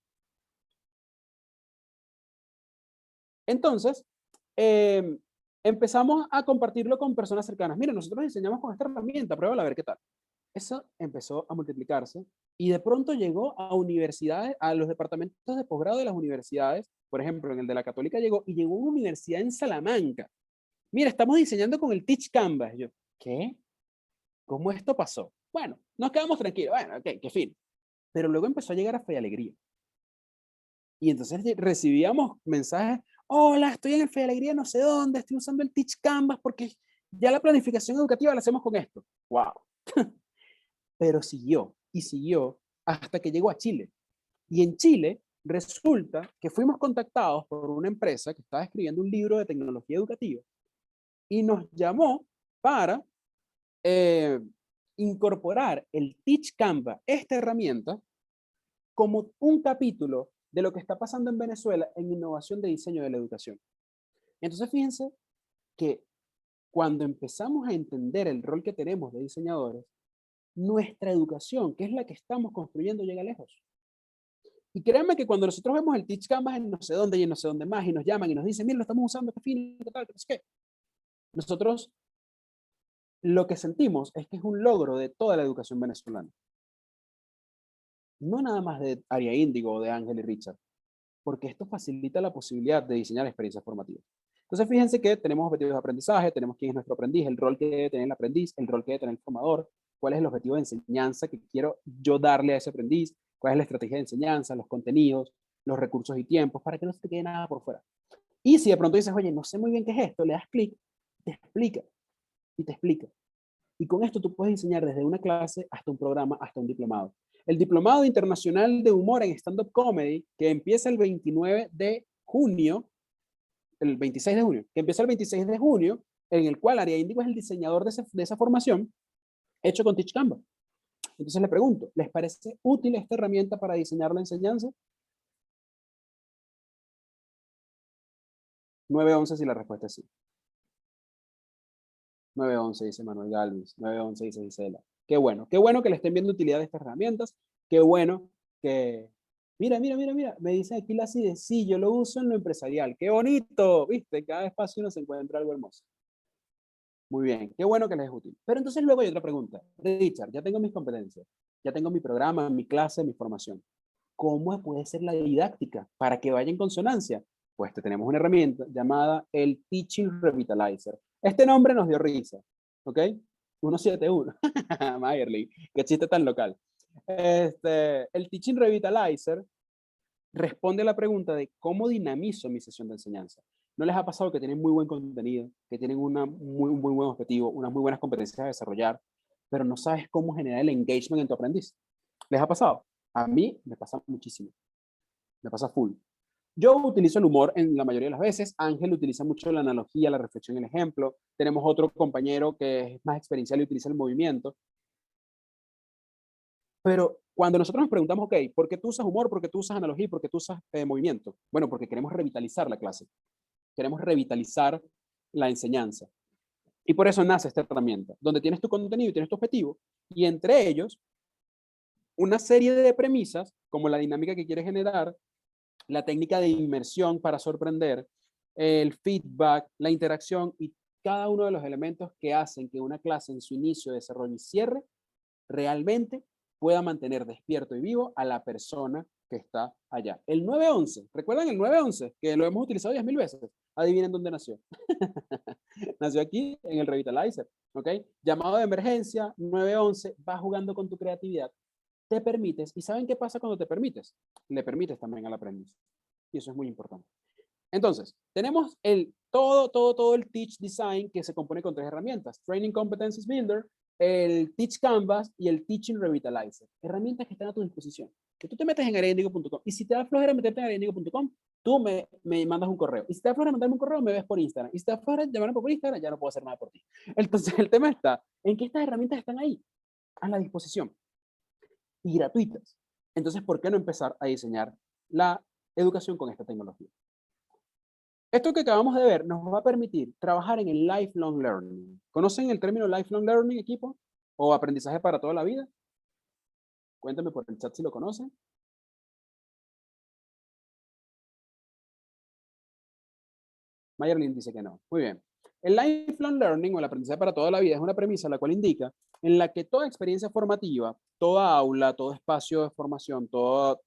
S2: Entonces, empezamos a compartirlo con personas cercanas. Mira, nosotros diseñamos con esta herramienta, pruébala a ver qué tal. Eso empezó a multiplicarse y de pronto llegó a universidades, a los departamentos de posgrado de las universidades. Por ejemplo, en el de la Católica llegó y llegó a una universidad en Salamanca. Mira, estamos diseñando con el Teach Canvas. Yo, ¿qué? ¿Cómo esto pasó? Bueno, nos quedamos tranquilos. Bueno, ok, qué fin. Pero luego empezó a llegar a Fe y Alegría. Y entonces recibíamos mensajes, hola, estoy en el Fe y Alegría, no sé dónde, estoy usando el Teach Canvas porque ya la planificación educativa la hacemos con esto. ¡Wow! Pero siguió y siguió hasta que llegó a Chile. Y en Chile resulta que fuimos contactados por una empresa que estaba escribiendo un libro de tecnología educativa y nos llamó para incorporar el Teach Canva, esta herramienta, como un capítulo de lo que está pasando en Venezuela en innovación de diseño de la educación. Entonces, fíjense que cuando empezamos a entender el rol que tenemos de diseñadores, nuestra educación, que es la que estamos construyendo, llega lejos. Y créanme que cuando nosotros vemos el Teach Canvas en no sé dónde y en no sé dónde más y nos llaman y nos dicen, mira, lo estamos usando, qué fino, qué tal, qué no sé qué. Nosotros lo que sentimos es que es un logro de toda la educación venezolana. No nada más de Área Índigo o de Ángel y Richard, porque esto facilita la posibilidad de diseñar experiencias formativas. Entonces, fíjense que tenemos objetivos de aprendizaje, tenemos quién es nuestro aprendiz, el rol que debe tener el aprendiz, el rol que debe tener el formador, cuál es el objetivo de enseñanza que quiero yo darle a ese aprendiz, cuál es la estrategia de enseñanza, los contenidos, los recursos y tiempos, para que no se te quede nada por fuera. Y si de pronto dices, oye, no sé muy bien qué es esto, le das clic, te explica. y te explica. Y con esto tú puedes diseñar desde una clase hasta un programa, hasta un diplomado. El Diplomado Internacional de Humor en Stand-Up Comedy, que empieza el 29 de junio, el 26 de junio, que empieza el 26 de junio, en el cual Aria Índigo es el diseñador de esa formación, hecho con Teach Canvas. Entonces le pregunto, ¿les parece útil esta herramienta para diseñar la enseñanza? 911 si la respuesta es sí. 911 dice Manuel Galvis, 911 dice Gisela. Qué bueno que le estén viendo utilidad de estas herramientas, qué bueno que... Mira, me dice aquí la CIDE, sí, yo lo uso en lo empresarial, qué bonito, viste, cada espacio uno se encuentra algo hermoso. Muy bien, qué bueno que les es útil. Pero entonces luego hay otra pregunta. Richard, ya tengo mis competencias, ya tengo mi programa, mi clase, mi formación. ¿Cómo puede ser la didáctica para que vaya en consonancia? Pues tenemos una herramienta llamada el Teaching Revitalizer. Este nombre nos dio risa, ¿ok? 171, Mayerly, qué chiste tan local. El Teaching Revitalizer responde a la pregunta de cómo dinamizo mi sesión de enseñanza. ¿No les ha pasado que tienen muy buen contenido, que tienen un muy buen objetivo, unas muy buenas competencias a desarrollar, pero no sabes cómo generar el engagement en tu aprendiz? ¿Les ha pasado? A mí me pasa muchísimo. Me pasa full. Yo utilizo el humor en la mayoría de las veces. Ángel utiliza mucho la analogía, la reflexión y el ejemplo. Tenemos otro compañero que es más experiencial y utiliza el movimiento. Pero cuando nosotros nos preguntamos, ok, ¿por qué tú usas humor? ¿Por qué tú usas analogía? ¿Por qué tú usas movimiento? Bueno, porque queremos revitalizar la clase. Queremos revitalizar la enseñanza. Y por eso nace esta herramienta, donde tienes tu contenido y tienes tu objetivo, y entre ellos, una serie de premisas, como la dinámica que quieres generar, la técnica de inmersión para sorprender, el feedback, la interacción y cada uno de los elementos que hacen que una clase en su inicio, desarrollo y cierre realmente pueda mantener despierto y vivo a la persona que está allá. El 911, ¿recuerdan el 911? Que lo hemos utilizado 10.000 veces. Adivinen dónde nació. Nació aquí en el Revitalizer, ¿ok? Llamado de emergencia, 911, va jugando con tu creatividad. Te permites, ¿y saben qué pasa cuando te permites? Le permites también al aprendiz. Y eso es muy importante. Entonces, tenemos todo el Teach Design que se compone con 3 herramientas. Training Competencies Builder, el Teach Canvas y el Teaching Revitalizer. Herramientas que están a tu disposición. Que tú te metes en ariaindigo.com y si te da flojera meterte en ariaindigo.com, tú me mandas un correo. Y si te da flojera mandarme un correo, me ves por Instagram. Y si te da flojera llamarme por Instagram, ya no puedo hacer nada por ti. Entonces, el tema está en que estas herramientas están ahí, a la disposición y gratuitas. Entonces, ¿por qué no empezar a diseñar la educación con esta tecnología? Esto que acabamos de ver nos va a permitir trabajar en el lifelong learning. ¿Conocen el término lifelong learning, equipo? ¿O aprendizaje para toda la vida? Cuéntame por el chat si lo conocen. Mayerlin dice que no. Muy bien. El lifelong learning o el aprendizaje para toda la vida es una premisa la cual indica en la que toda experiencia formativa, toda aula, todo espacio de formación, todo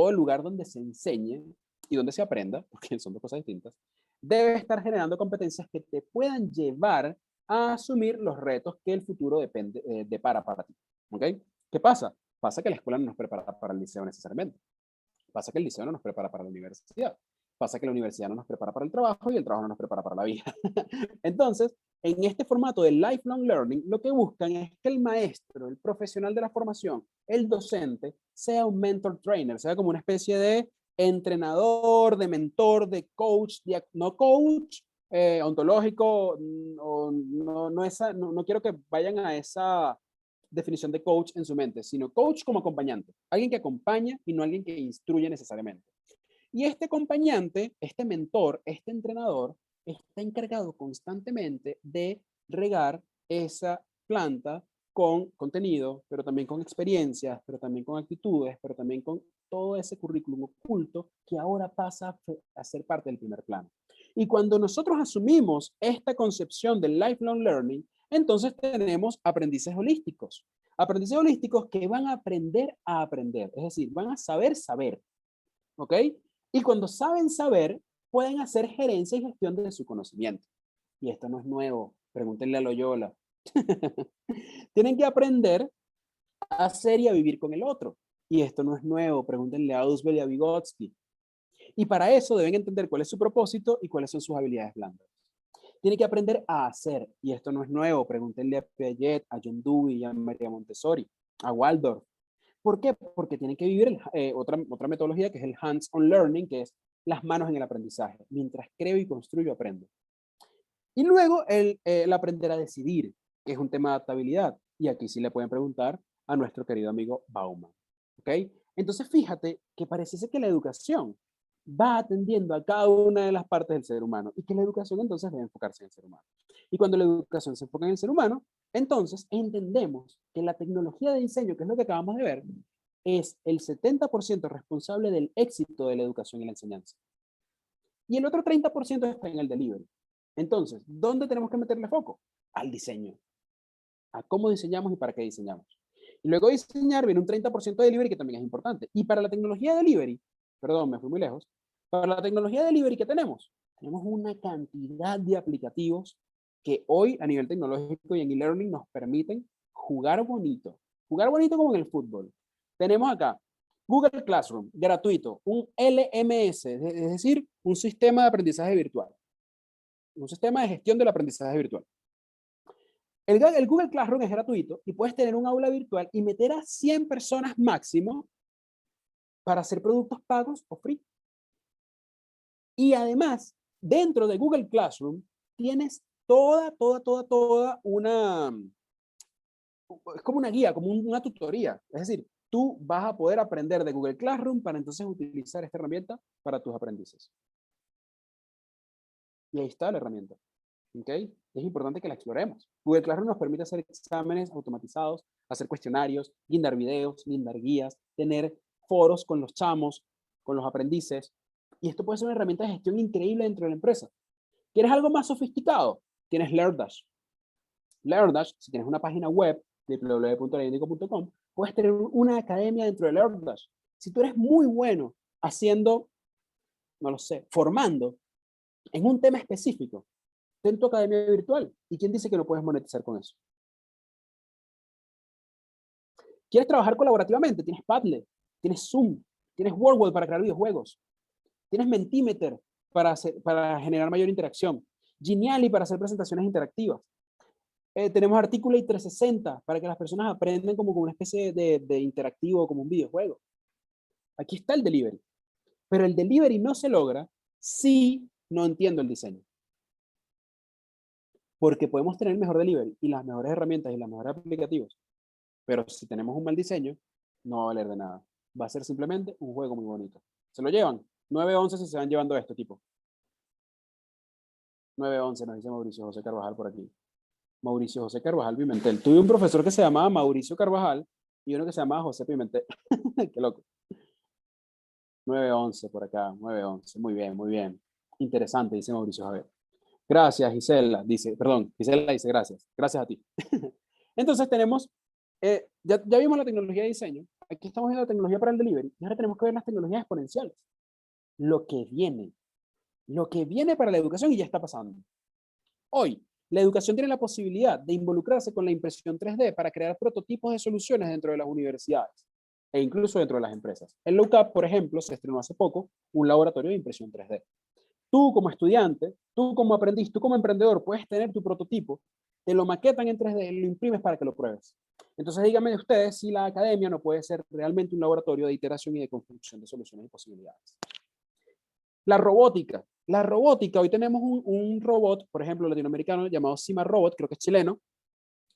S2: el lugar donde se enseñe y donde se aprenda, porque son 2 cosas distintas, debe estar generando competencias que te puedan llevar a asumir los retos que el futuro depara para ti. ¿Ok? ¿Qué pasa? Pasa que la escuela no nos prepara para el liceo necesariamente. Pasa que el liceo no nos prepara para la universidad. Pasa que la universidad no nos prepara para el trabajo y el trabajo no nos prepara para la vida. Entonces, en este formato de lifelong learning, lo que buscan es que el maestro, el profesional de la formación, el docente, sea un mentor trainer, sea como una especie de entrenador, de mentor, de coach, no coach ontológico, no quiero que vayan a esa definición de coach en su mente, sino coach como acompañante, alguien que acompaña y no alguien que instruye necesariamente. Y este acompañante, este mentor, este entrenador, está encargado constantemente de regar esa planta con contenido, pero también con experiencias, pero también con actitudes, pero también con todo ese currículum oculto que ahora pasa a ser parte del primer plano. Y cuando nosotros asumimos esta concepción del lifelong learning, entonces tenemos aprendices holísticos. Aprendices holísticos que van a aprender a aprender, es decir, van a saber saber. ¿Ok? Y cuando saben saber, pueden hacer gerencia y gestión de su conocimiento. Y esto no es nuevo. Pregúntenle a Loyola. Tienen que aprender a hacer y a vivir con el otro. Y esto no es nuevo. Pregúntenle a Ausubel y a Vygotsky. Y para eso deben entender cuál es su propósito y cuáles son sus habilidades blandas. Tiene que aprender a hacer, y esto no es nuevo, pregúntenle a Piaget, a John Dewey, a María Montessori, a Waldorf. ¿Por qué? Porque tienen que vivir otra metodología que es el hands-on learning, que es las manos en el aprendizaje. Mientras creo y construyo, aprendo. Y luego el aprender a decidir, que es un tema de adaptabilidad. Y aquí sí le pueden preguntar a nuestro querido amigo Bauman. ¿Ok? Entonces fíjate que pareciese que la educación va atendiendo a cada una de las partes del ser humano y que la educación entonces debe enfocarse en el ser humano. Y cuando la educación se enfoca en el ser humano, entonces entendemos que la tecnología de diseño, que es lo que acabamos de ver, es el 70% responsable del éxito de la educación y la enseñanza. Y el otro 30% está en el delivery. Entonces, ¿dónde tenemos que meterle foco? Al diseño. A cómo diseñamos y para qué diseñamos. Y luego de diseñar viene un 30% de delivery que también es importante. Y para la tecnología de delivery, perdón, me fui muy lejos, para la tecnología de delivery que tenemos una cantidad de aplicativos que hoy a nivel tecnológico y en e-learning nos permiten jugar bonito como en el fútbol. Tenemos acá Google Classroom, gratuito, un LMS, es decir, un sistema de aprendizaje virtual, un sistema de gestión del aprendizaje virtual. El Google Classroom es gratuito y puedes tener un aula virtual y meter a 100 personas máximo para hacer productos pagos o free. Y además, dentro de Google Classroom tienes toda una, es como una guía, como una tutoría. Es decir, tú vas a poder aprender de Google Classroom para entonces utilizar esta herramienta para tus aprendices. Y ahí está la herramienta. ¿Ok? Es importante que la exploremos. Google Classroom nos permite hacer exámenes automatizados, hacer cuestionarios, guindar videos, guindar guías, tener foros con los chamos, con los aprendices. Y esto puede ser una herramienta de gestión increíble dentro de la empresa. ¿Quieres algo más sofisticado? Tienes LearnDash. LearnDash, si tienes una página web, www.leindico.com, puedes tener una academia dentro de LearnDash. Si tú eres muy bueno haciendo, no lo sé, formando en un tema específico, ten tu academia virtual. ¿Y quién dice que no puedes monetizar con eso? ¿Quieres trabajar colaborativamente? Tienes Padlet, tienes Zoom, tienes Worldwell para crear videojuegos, tienes Mentimeter para generar mayor interacción, Genially para hacer presentaciones interactivas. Tenemos Articulate 360 para que las personas aprendan como una especie de interactivo, como un videojuego. Aquí está el delivery. Pero el delivery no se logra si no entiendo el diseño. Porque podemos tener el mejor delivery y las mejores herramientas y los mejores aplicativos. Pero si tenemos un mal diseño, no va a valer de nada. Va a ser simplemente un juego muy bonito. ¿Se lo llevan? 9-11 si se van llevando esto, tipo. 9-11 nos dice Mauricio José Carvajal por aquí. Mauricio José Carvajal Pimentel. Tuve un profesor que se llamaba Mauricio Carvajal y uno que se llamaba José Pimentel. Qué loco. 9-11 por acá, 9-11. Muy bien, muy bien. Interesante, dice Mauricio Javier. Gracias, Gisela. Gisela dice gracias. Gracias a ti. Entonces tenemos, ya vimos la tecnología de diseño. Aquí estamos viendo la tecnología para el delivery. Y ahora tenemos que ver las tecnologías exponenciales. Lo que viene para la educación y ya está pasando. Hoy, la educación tiene la posibilidad de involucrarse con la impresión 3D para crear prototipos de soluciones dentro de las universidades e incluso dentro de las empresas. En LOCAP, por ejemplo, se estrenó hace poco un laboratorio de impresión 3D. Tú como estudiante, tú como aprendiz, tú como emprendedor, puedes tener tu prototipo, te lo maquetan en 3D, lo imprimes para que lo pruebes. Entonces díganme ustedes si la academia no puede ser realmente un laboratorio de iteración y de construcción de soluciones y posibilidades. La robótica. La robótica, hoy tenemos un robot, por ejemplo, latinoamericano llamado Cima Robot, creo que es chileno,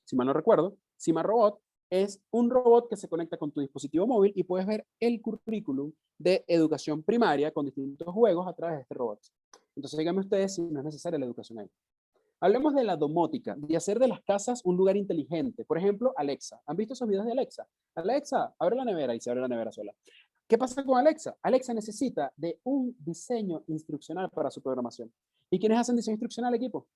S2: si mal no recuerdo. Cima Robot es un robot que se conecta con tu dispositivo móvil y puedes ver el currículum de educación primaria con distintos juegos a través de este robot. Entonces díganme ustedes si no es necesaria la educación ahí. Hablemos de la domótica, de hacer de las casas un lugar inteligente. Por ejemplo, Alexa. ¿Han visto esos videos de Alexa? Alexa, abre la nevera y se abre la nevera sola. ¿Qué pasa con Alexa? Alexa necesita de un diseño instruccional para su programación. ¿Y quiénes hacen diseño instruccional, equipo?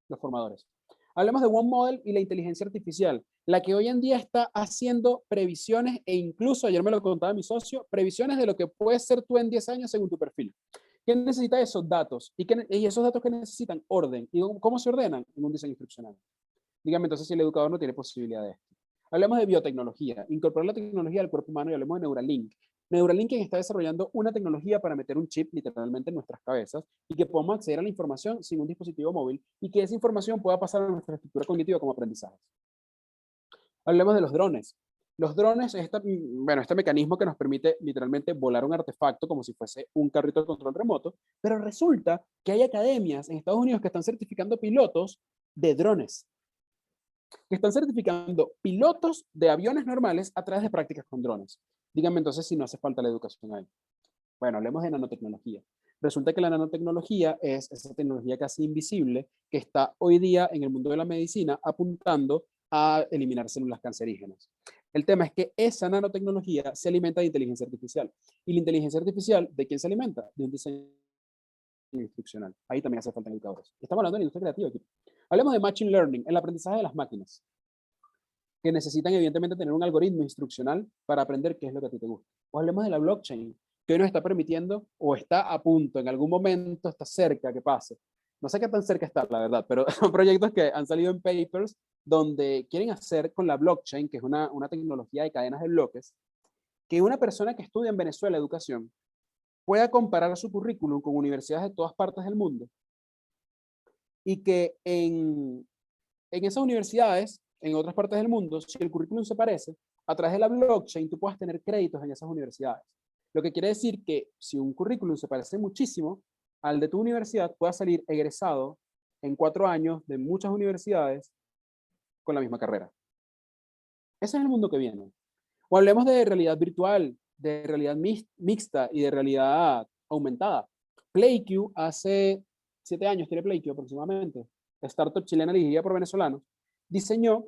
S2: Los formadores. Hablemos de One Model y la inteligencia artificial, la que hoy en día está haciendo previsiones e incluso, ayer me lo contaba mi socio, previsiones de lo que puedes ser tú en 10 años según tu perfil. ¿Qué necesita esos datos? ¿Y esos datos que necesitan? Orden. ¿Y cómo se ordenan? En un diseño instruccional. Dígame entonces si el educador no tiene posibilidad de esto. Hablemos de biotecnología, incorporar la tecnología al cuerpo humano y hablemos de Neuralink. Neuralink está desarrollando una tecnología para meter un chip literalmente en nuestras cabezas y que podamos acceder a la información sin un dispositivo móvil y que esa información pueda pasar a nuestra estructura cognitiva como aprendizaje. Hablemos de los drones. Los drones es este mecanismo que nos permite literalmente volar un artefacto como si fuese un carrito de control remoto, pero resulta que hay academias en Estados Unidos que están certificando pilotos de drones, que están certificando pilotos de aviones normales a través de prácticas con drones. Díganme entonces si no hace falta la educación ahí. Bueno, hablemos de nanotecnología. Resulta que la nanotecnología es esa tecnología casi invisible que está hoy día en el mundo de la medicina apuntando a eliminar células cancerígenas. El tema es que esa nanotecnología se alimenta de inteligencia artificial. ¿Y la inteligencia artificial de quién se alimenta? De un diseño instruccional. Ahí también hace falta educadores. Estamos hablando de la industria creativa aquí. Hablemos de Machine Learning, el aprendizaje de las máquinas, que necesitan evidentemente tener un algoritmo instruccional para aprender qué es lo que a ti te gusta. O hablemos de la blockchain, que hoy nos está permitiendo o está a punto, en algún momento está cerca que pase. No sé qué tan cerca está, la verdad, pero son proyectos que han salido en papers donde quieren hacer con la blockchain, que es una tecnología de cadenas de bloques, que una persona que estudia en Venezuela educación pueda comparar su currículum con universidades de todas partes del mundo y que en esas universidades, en otras partes del mundo, si el currículum se parece, a través de la blockchain tú puedas tener créditos en esas universidades. Lo que quiere decir que si un currículum se parece muchísimo al de tu universidad, puedas salir egresado en 4 años de muchas universidades con la misma carrera. Ese es el mundo que viene. O hablemos de realidad virtual, de realidad mixta y de realidad aumentada. PlayQ hace 7 años, tiene PlayQ aproximadamente, startup chilena dirigida por venezolanos, diseñó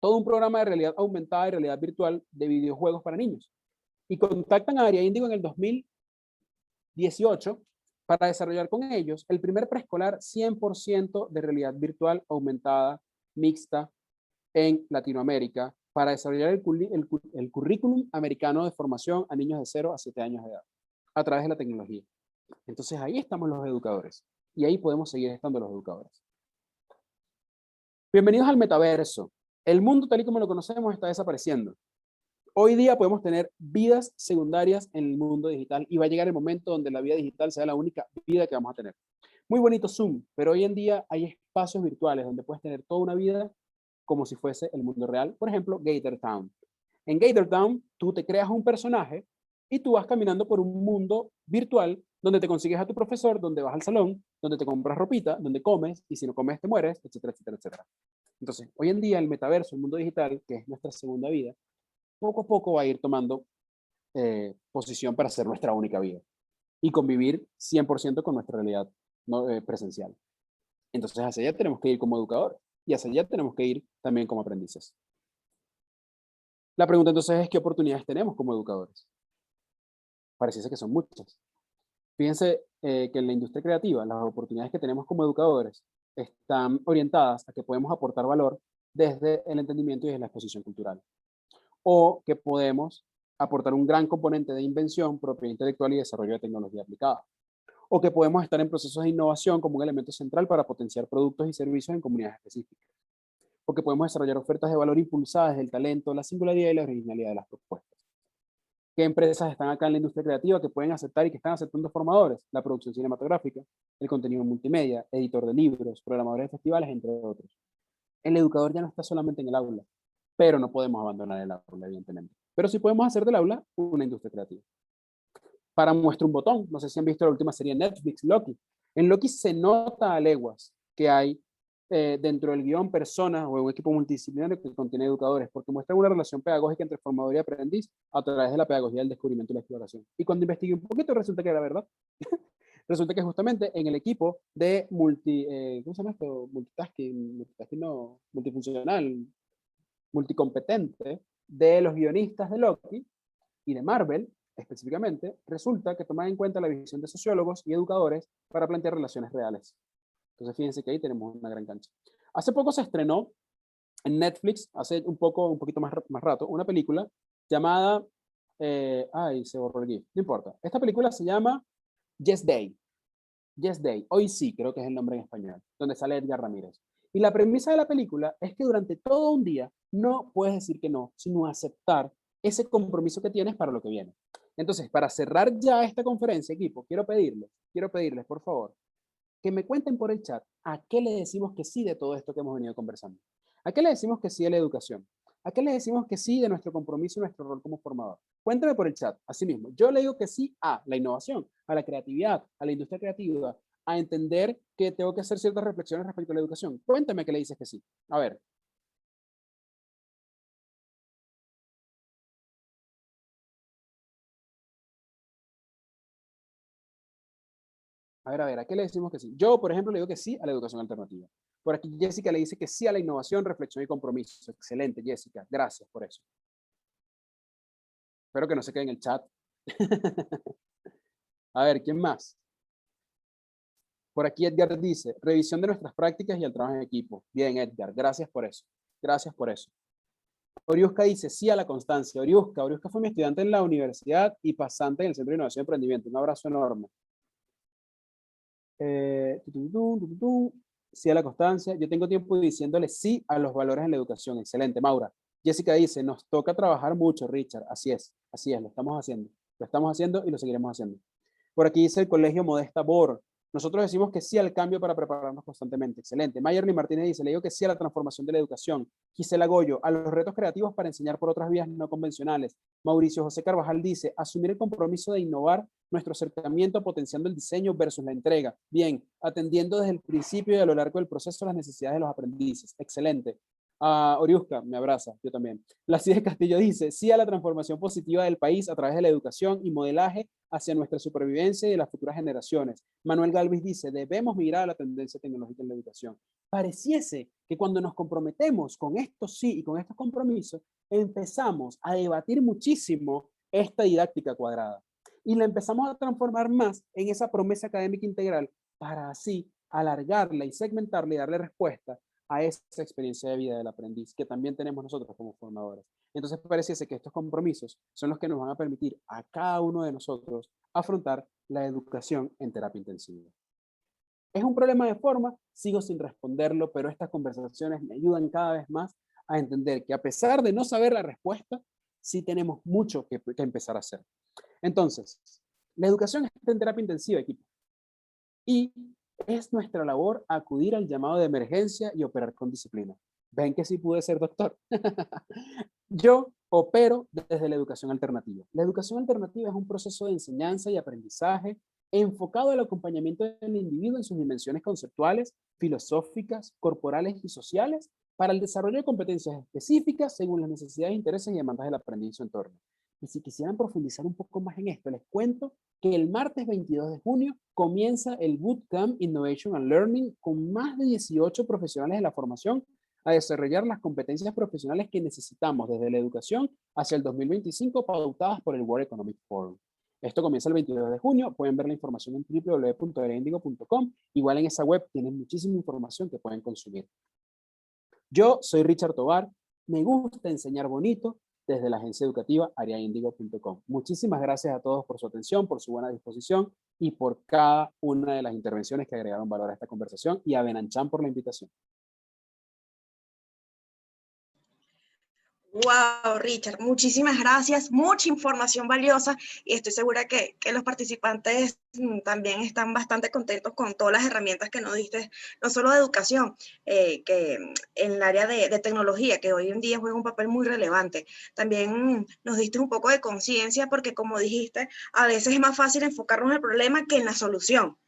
S2: todo un programa de realidad aumentada y realidad virtual de videojuegos para niños. Y contactan a Área Índigo en el 2018 para desarrollar con ellos el primer preescolar 100% de realidad virtual aumentada mixta en Latinoamérica para desarrollar el currículum americano de formación a niños de 0 a 7 años de edad a través de la tecnología. Entonces ahí estamos los educadores y ahí podemos seguir estando los educadores. Bienvenidos al metaverso. El mundo tal y como lo conocemos está desapareciendo. Hoy día podemos tener vidas secundarias en el mundo digital y va a llegar el momento donde la vida digital sea la única vida que vamos a tener. Muy bonito Zoom, pero hoy en día hay espacios virtuales donde puedes tener toda una vida como si fuese el mundo real. Por ejemplo, Gator Town. En Gator Town, tú te creas un personaje y tú vas caminando por un mundo virtual donde te consigues a tu profesor, donde vas al salón, donde te compras ropita, donde comes y si no comes te mueres, etcétera, etcétera, etcétera. Entonces, hoy en día el metaverso, el mundo digital, que es nuestra segunda vida, poco a poco va a ir tomando posición para ser nuestra única vida y convivir 100% con nuestra realidad presencial. Entonces, hacia allá tenemos que ir como educadores y hacia allá tenemos que ir también como aprendices. La pregunta entonces es, ¿qué oportunidades tenemos como educadores? Pareciese que son muchas. Fíjense que en la industria creativa, las oportunidades que tenemos como educadores están orientadas a que podemos aportar valor desde el entendimiento y desde la exposición cultural. O que podemos aportar un gran componente de invención, propiedad intelectual y desarrollo de tecnología aplicada. O que podemos estar en procesos de innovación como un elemento central para potenciar productos y servicios en comunidades específicas. O que podemos desarrollar ofertas de valor impulsadas desde el talento, la singularidad y la originalidad de las propuestas. ¿Qué empresas están acá en la industria creativa que pueden aceptar y que están aceptando formadores? La producción cinematográfica, el contenido multimedia, editor de libros, programadores de festivales, entre otros. El educador ya no está solamente en el aula, pero no podemos abandonar el aula, evidentemente. Pero sí podemos hacer del aula una industria creativa. Para muestra un botón, no sé si han visto la última serie de Netflix, Loki. En Loki se nota a leguas que hay dentro del guión personas o un equipo multidisciplinario que contiene educadores, porque muestran una relación pedagógica entre formador y aprendiz a través de la pedagogía del descubrimiento y la exploración. Y cuando investigué un poquito, resulta que era verdad. Resulta que justamente en el equipo de ¿cómo se llama esto? Multitasking no, multifuncional, multicompetente de los guionistas de Loki y de Marvel, específicamente, resulta que toman en cuenta la visión de sociólogos y educadores para plantear relaciones reales. Entonces, fíjense que ahí tenemos una gran cancha. Hace poco se estrenó en Netflix, hace un poquito más rato, una película llamada, se borró el GIF, no importa. Esta película se llama Yes Day. Yes Day, hoy sí, creo que es el nombre en español, donde sale Edgar Ramírez. Y la premisa de la película es que durante todo un día no puedes decir que no, sino aceptar ese compromiso que tienes para lo que viene. Entonces, para cerrar ya esta conferencia, equipo, quiero pedirles, por favor, que me cuenten por el chat a qué le decimos que sí de todo esto que hemos venido conversando. ¿A qué le decimos que sí de la educación? ¿A qué le decimos que sí de nuestro compromiso y nuestro rol como formador? Cuéntame por el chat, así mismo. Yo le digo que sí a la innovación, a la creatividad, a la industria creativa, a entender que tengo que hacer ciertas reflexiones respecto a la educación. Cuéntame qué le dices que sí. A ver. A ver, ¿a qué le decimos que sí? Yo, por ejemplo, le digo que sí a la educación alternativa. Por aquí Jessica le dice que sí a la innovación, reflexión y compromiso. Excelente, Jessica. Gracias por eso. Espero que no se quede en el chat. A ver, ¿quién más? Por aquí Edgar dice, revisión de nuestras prácticas y el trabajo en equipo. Bien, Edgar, gracias por eso. Gracias por eso. Oriusca dice, sí a la constancia. Oriusca fue mi estudiante en la universidad y pasante en el Centro de Innovación y Emprendimiento. Un abrazo enorme. Sí a la constancia. Yo tengo tiempo diciéndole sí a los valores en la educación. Excelente, Maura. Jessica dice, nos toca trabajar mucho, Richard. Así es, lo estamos haciendo. Lo estamos haciendo y lo seguiremos haciendo. Por aquí dice el Colegio Modesta Bor. Nosotros decimos que sí al cambio para prepararnos constantemente. Excelente. Mayerly Martínez dice, le digo que sí a la transformación de la educación. Gisela Goyo, a los retos creativos para enseñar por otras vías no convencionales. Mauricio José Carvajal dice, asumir el compromiso de innovar nuestro acercamiento potenciando el diseño versus la entrega. Bien, atendiendo desde el principio y a lo largo del proceso las necesidades de los aprendices. Excelente. Oriusca, me abraza, yo también. La de Castillo dice, sí a la transformación positiva del país a través de la educación y modelaje hacia nuestra supervivencia y de las futuras generaciones. Manuel Galvis dice, debemos mirar a la tendencia tecnológica en la educación. Pareciese que cuando nos comprometemos con esto sí y con estos compromisos, empezamos a debatir muchísimo esta didáctica cuadrada y la empezamos a transformar más en esa promesa académica integral para así alargarla y segmentarla y darle respuesta a esa experiencia de vida del aprendiz que también tenemos nosotros como formadores. Entonces pareciese que estos compromisos son los que nos van a permitir a cada uno de nosotros afrontar la educación en terapia intensiva. ¿Es un problema de forma? Sigo sin responderlo, pero estas conversaciones me ayudan cada vez más a entender que a pesar de no saber la respuesta, sí tenemos mucho que empezar a hacer. Entonces, la educación está en terapia intensiva, equipo. Y es nuestra labor acudir al llamado de emergencia y operar con disciplina. ¿Ven que sí pude ser doctor? Yo opero desde la educación alternativa. La educación alternativa es un proceso de enseñanza y aprendizaje enfocado al acompañamiento del individuo en sus dimensiones conceptuales, filosóficas, corporales y sociales para el desarrollo de competencias específicas según las necesidades, intereses y demandas del aprendiz en su entorno. Y si quisieran profundizar un poco más en esto, les cuento que el martes 22 de junio comienza el Bootcamp Innovation and Learning con más de 18 profesionales de la formación a desarrollar las competencias profesionales que necesitamos desde la educación hacia el 2025 pautadas por el World Economic Forum. Esto comienza el 22 de junio, pueden ver la información en www.areaindigo.com, igual en esa web tienen muchísima información que pueden consumir. Yo soy Richard Tovar, me gusta enseñar bonito desde la agencia educativa areaindigo.com. Muchísimas gracias a todos por su atención, por su buena disposición y por cada una de las intervenciones que agregaron valor a esta conversación y a Benanchan por la invitación.
S3: Wow, Richard, muchísimas gracias, mucha información valiosa y estoy segura que los participantes también están bastante contentos con todas las herramientas que nos diste, no solo de educación, que en el área de tecnología, que hoy en día juega un papel muy relevante. También nos diste un poco de conciencia porque, como dijiste, a veces es más fácil enfocarnos en el problema que en la solución.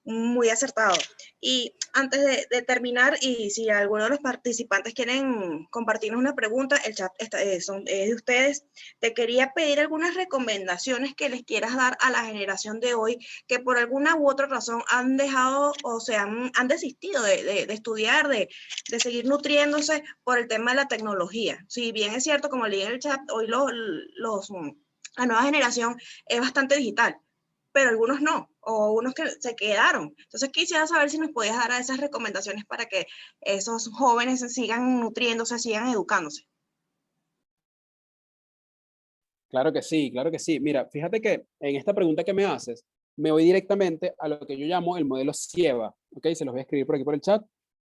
S3: Muy acertado. Y antes de terminar, y si alguno de los participantes quieren compartirnos una pregunta, el chat es de ustedes. Te quería pedir algunas recomendaciones que les quieras dar a la generación de hoy que por alguna u otra razón han dejado o se han desistido de estudiar, de seguir nutriéndose por el tema de la tecnología. Si bien es cierto, como leí en el chat, hoy la nueva generación es bastante digital, pero algunos no, o unos que se quedaron. Entonces quisiera saber si nos podías dar esas recomendaciones para que esos jóvenes sigan nutriéndose, sigan educándose.
S2: Claro que sí, claro que sí. Mira, fíjate que en esta pregunta que me haces, me voy directamente a lo que yo llamo el modelo CIEVA, ¿ok? Se los voy a escribir por aquí por el chat.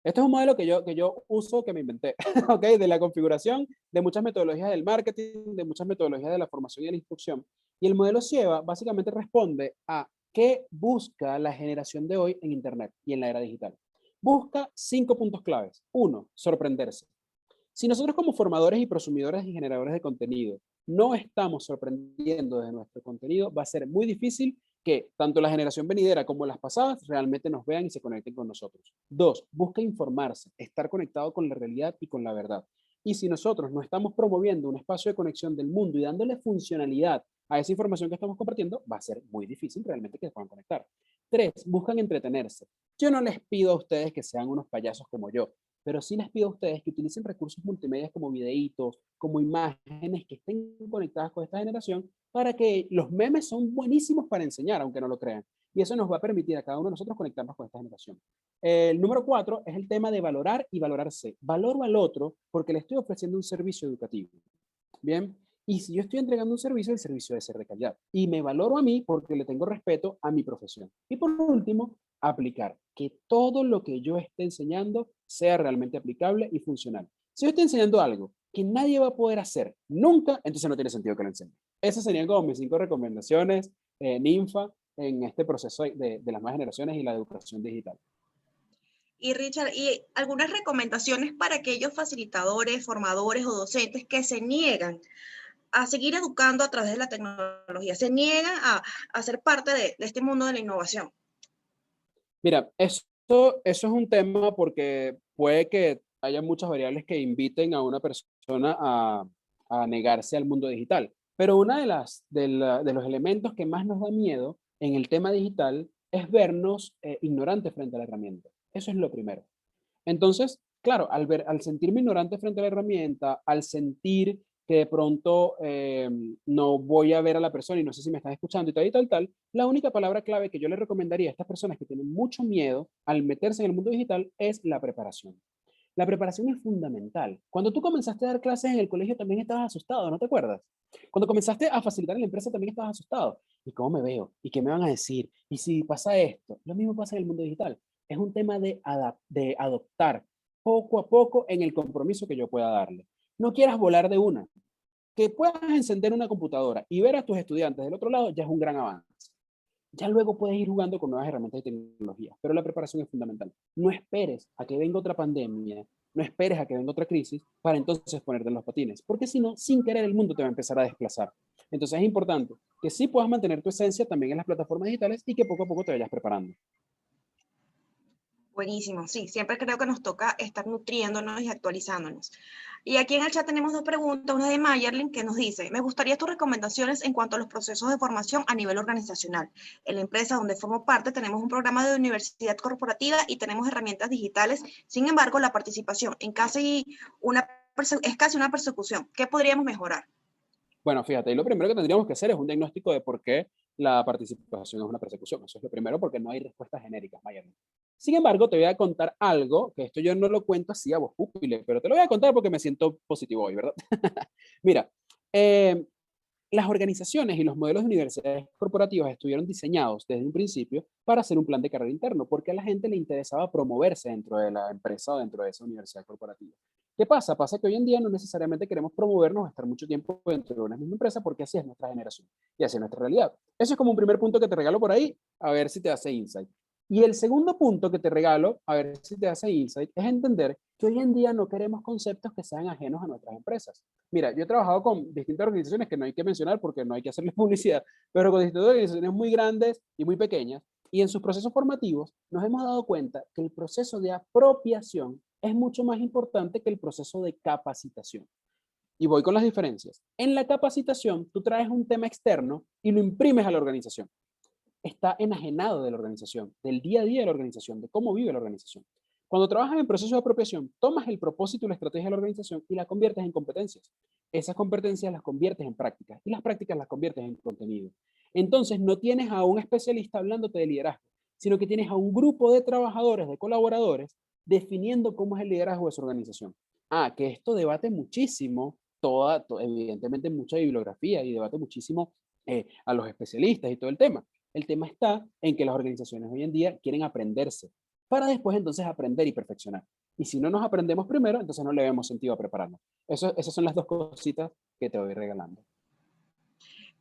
S2: Este es un modelo que yo uso, que me inventé, ¿ok? De la configuración de muchas metodologías del marketing, de muchas metodologías de la formación y de la instrucción, Y el modelo Sieva básicamente responde a qué busca la generación de hoy en Internet y en la era digital. Busca 5 puntos claves. 1, sorprenderse. Si nosotros como formadores y prosumidores y generadores de contenido no estamos sorprendiendo de nuestro contenido, va a ser muy difícil que tanto la generación venidera como las pasadas realmente nos vean y se conecten con nosotros. 2, busca informarse, estar conectado con la realidad y con la verdad. Y si nosotros no estamos promoviendo un espacio de conexión del mundo y dándole funcionalidad a esa información que estamos compartiendo, va a ser muy difícil realmente que se puedan conectar. 3, buscan entretenerse. Yo no les pido a ustedes que sean unos payasos como yo, pero sí les pido a ustedes que utilicen recursos multimedia como videitos, como imágenes que estén conectadas con esta generación, para que los memes son buenísimos para enseñar, aunque no lo crean. Y eso nos va a permitir a cada uno de nosotros conectarnos con esta generación. El número 4 es el tema de valorar y valorarse. Valoro al otro porque le estoy ofreciendo un servicio educativo. Bien, y si yo estoy entregando un servicio, el servicio debe ser de calidad. Y me valoro a mí porque le tengo respeto a mi profesión. Y por último, aplicar. Que todo lo que yo esté enseñando sea realmente aplicable y funcional. Si yo estoy enseñando algo que nadie va a poder hacer nunca, entonces no tiene sentido que lo enseñe. Esas serían como mis 5 recomendaciones, Ninfa, en este proceso de las nuevas generaciones y la educación digital.
S3: Y Richard, ¿y algunas recomendaciones para aquellos facilitadores, formadores o docentes que se niegan a seguir educando a través de la tecnología, se niegan a ser parte de este mundo de la innovación?
S2: Mira, eso es un tema porque puede que haya muchas variables que inviten a una persona a negarse al mundo digital. Pero una de los elementos que más nos da miedo en el tema digital es vernos ignorantes frente a la herramienta. Eso es lo primero. Entonces, claro, al sentirme ignorante frente a la herramienta, al sentir que de pronto no voy a ver a la persona y no sé si me están escuchando y tal y tal, tal, la única palabra clave que yo le recomendaría a estas personas que tienen mucho miedo al meterse en el mundo digital es la preparación. La preparación es fundamental. Cuando tú comenzaste a dar clases en el colegio también estabas asustado, ¿no te acuerdas? Cuando comenzaste a facilitar en la empresa también estabas asustado. ¿Y cómo me veo? ¿Y qué me van a decir? ¿Y si pasa esto? Lo mismo pasa en el mundo digital. Es un tema de adoptar poco a poco en el compromiso que yo pueda darle. No quieras volar de una. Que puedas encender una computadora y ver a tus estudiantes del otro lado ya es un gran avance. Ya luego puedes ir jugando con nuevas herramientas y tecnologías, pero la preparación es fundamental. No esperes a que venga otra pandemia, no esperes a que venga otra crisis para entonces ponerte en los patines, porque si no, sin querer el mundo te va a empezar a desplazar. Entonces es importante que sí puedas mantener tu esencia también en las plataformas digitales y que poco a poco te vayas preparando.
S3: Buenísimo, sí, siempre creo que nos toca estar nutriéndonos y actualizándonos. Y aquí en el chat tenemos dos preguntas, una de Mayerlin que nos dice, me gustaría tus recomendaciones en cuanto a los procesos de formación a nivel organizacional. En la empresa donde formo parte tenemos un programa de universidad corporativa y tenemos herramientas digitales, sin embargo la participación es casi una persecución. ¿Qué podríamos mejorar?
S2: Bueno, fíjate, y lo primero que tendríamos que hacer es un diagnóstico de por qué la participación es una persecución. Eso es lo primero, porque no hay respuestas genéricas, Mayerlin. Sin embargo, te voy a contar algo, que esto yo no lo cuento así a voz pública, pero te lo voy a contar porque me siento positivo hoy, ¿verdad? Mira, eh, las organizaciones y los modelos de universidades corporativas estuvieron diseñados desde un principio para hacer un plan de carrera interno, porque a la gente le interesaba promoverse dentro de la empresa o dentro de esa universidad corporativa. ¿Qué pasa? Pasa que hoy en día no necesariamente queremos promovernos o estar mucho tiempo dentro de una misma empresa porque así es nuestra generación y así es nuestra realidad. Eso es como un primer punto que te regalo por ahí, a ver si te hace insight. Y el segundo punto que te regalo, a ver si te hace insight, es entender que hoy en día no queremos conceptos que sean ajenos a nuestras empresas. Mira, yo he trabajado con distintas organizaciones que no hay que mencionar porque no hay que hacerles publicidad, pero con distintas organizaciones muy grandes y muy pequeñas, y en sus procesos formativos nos hemos dado cuenta que el proceso de apropiación es mucho más importante que el proceso de capacitación. Y voy con las diferencias. En la capacitación, tú traes un tema externo y lo imprimes a la organización. Está enajenado de la organización, del día a día de la organización, de cómo vive la organización. Cuando trabajas en proceso de apropiación, tomas el propósito y la estrategia de la organización y la conviertes en competencias. Esas competencias las conviertes en prácticas y las prácticas las conviertes en contenido. Entonces no tienes a un especialista hablándote de liderazgo, sino que tienes a un grupo de trabajadores, de colaboradores, definiendo cómo es el liderazgo de su organización. Que esto debate muchísimo, evidentemente mucha bibliografía y debate muchísimo a los especialistas y todo el tema. El tema está en que las organizaciones hoy en día quieren aprenderse para después entonces aprender y perfeccionar. Y si no nos aprendemos primero, entonces no le vemos sentido a prepararnos. Esas son las dos cositas que te voy regalando.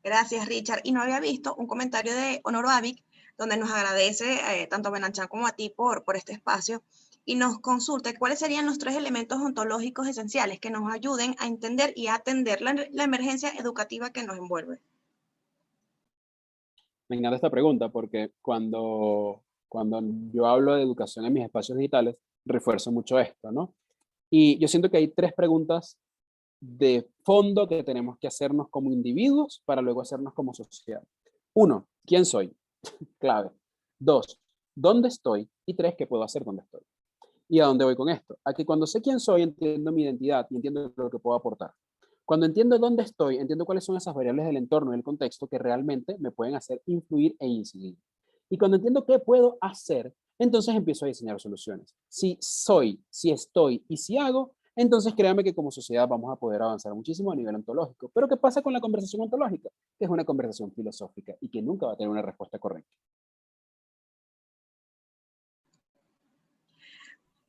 S3: Gracias, Richard. Y no había visto un comentario de Honor Avic, donde nos agradece tanto a Benanchan como a ti por este espacio, y nos consulta cuáles serían los 3 elementos ontológicos esenciales que nos ayuden a entender y a atender la emergencia educativa que nos envuelve.
S2: Me encanta esta pregunta porque cuando yo hablo de educación en mis espacios digitales, refuerzo mucho esto, ¿no? Y yo siento que hay 3 preguntas de fondo que tenemos que hacernos como individuos para luego hacernos como sociedad. 1, ¿quién soy? Clave. 2, ¿dónde estoy? Y 3, ¿qué puedo hacer donde estoy? ¿Y a dónde voy con esto? A que cuando sé quién soy, entiendo mi identidad y entiendo lo que puedo aportar. Cuando entiendo dónde estoy, entiendo cuáles son esas variables del entorno y del contexto que realmente me pueden hacer influir e incidir. Y cuando entiendo qué puedo hacer, entonces empiezo a diseñar soluciones. Si soy, si estoy y si hago, entonces créanme que como sociedad vamos a poder avanzar muchísimo a nivel ontológico. Pero ¿qué pasa con la conversación ontológica? Que es una conversación filosófica y que nunca va a tener una respuesta correcta.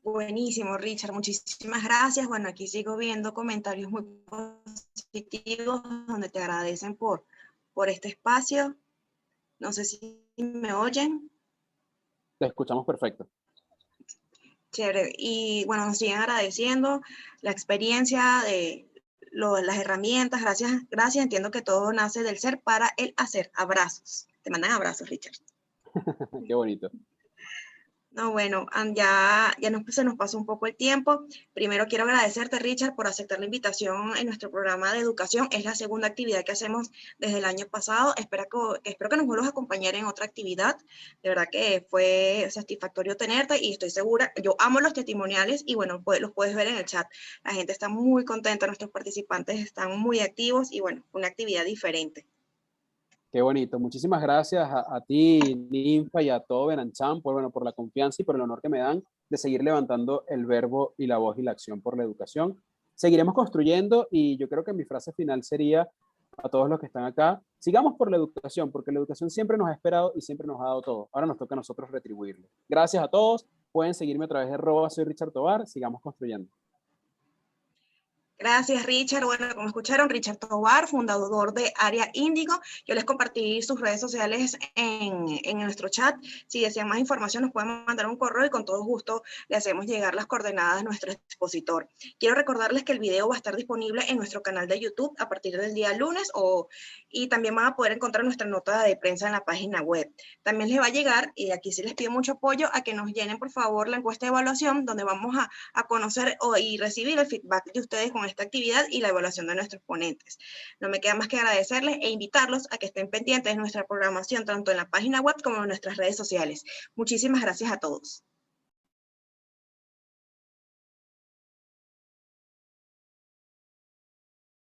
S3: Buenísimo, Richard, muchísimas gracias. Bueno, aquí sigo viendo comentarios muy positivos donde te agradecen por este espacio. No sé si me oyen.
S2: Te escuchamos perfecto.
S3: Chévere. Y bueno, nos siguen agradeciendo la experiencia de las herramientas. Gracias. Entiendo que todo nace del ser para el hacer. Abrazos. Te mandan abrazos, Richard.
S2: Qué bonito.
S3: No, bueno, se nos pasó un poco el tiempo. Primero quiero agradecerte, Richard, por aceptar la invitación en nuestro programa de educación. Es la segunda actividad que hacemos desde el año pasado. Espero que nos vuelvas a acompañar en otra actividad. De verdad que fue satisfactorio tenerte y estoy segura, yo amo los testimoniales y bueno, los puedes ver en el chat. La gente está muy contenta, nuestros participantes están muy activos y bueno, una actividad diferente.
S2: Qué bonito. Muchísimas gracias a ti, Ninfa, y a todo Benanchan por la confianza y por el honor que me dan de seguir levantando el verbo y la voz y la acción por la educación. Seguiremos construyendo y yo creo que mi frase final sería a todos los que están acá, sigamos por la educación, porque la educación siempre nos ha esperado y siempre nos ha dado todo. Ahora nos toca a nosotros retribuirlo. Gracias a todos. Pueden seguirme a través de @soy Richard Tovar. Sigamos construyendo.
S3: Gracias, Richard. Bueno, como escucharon, Richard Tovar, fundador de Área Índigo. Yo les compartí sus redes sociales en nuestro chat. Si desean más información, nos pueden mandar un correo y con todo gusto le hacemos llegar las coordenadas a nuestro expositor. Quiero recordarles que el video va a estar disponible en nuestro canal de YouTube a partir del día lunes y también van a poder encontrar nuestra nota de prensa en la página web. También les va a llegar, y aquí sí les pido mucho apoyo, a que nos llenen, por favor, la encuesta de evaluación, donde vamos a conocer y recibir el feedback de ustedes con esta actividad y la evaluación de nuestros ponentes. No me queda más que agradecerles e invitarlos a que estén pendientes de nuestra programación tanto en la página web como en nuestras redes sociales. Muchísimas gracias a todos.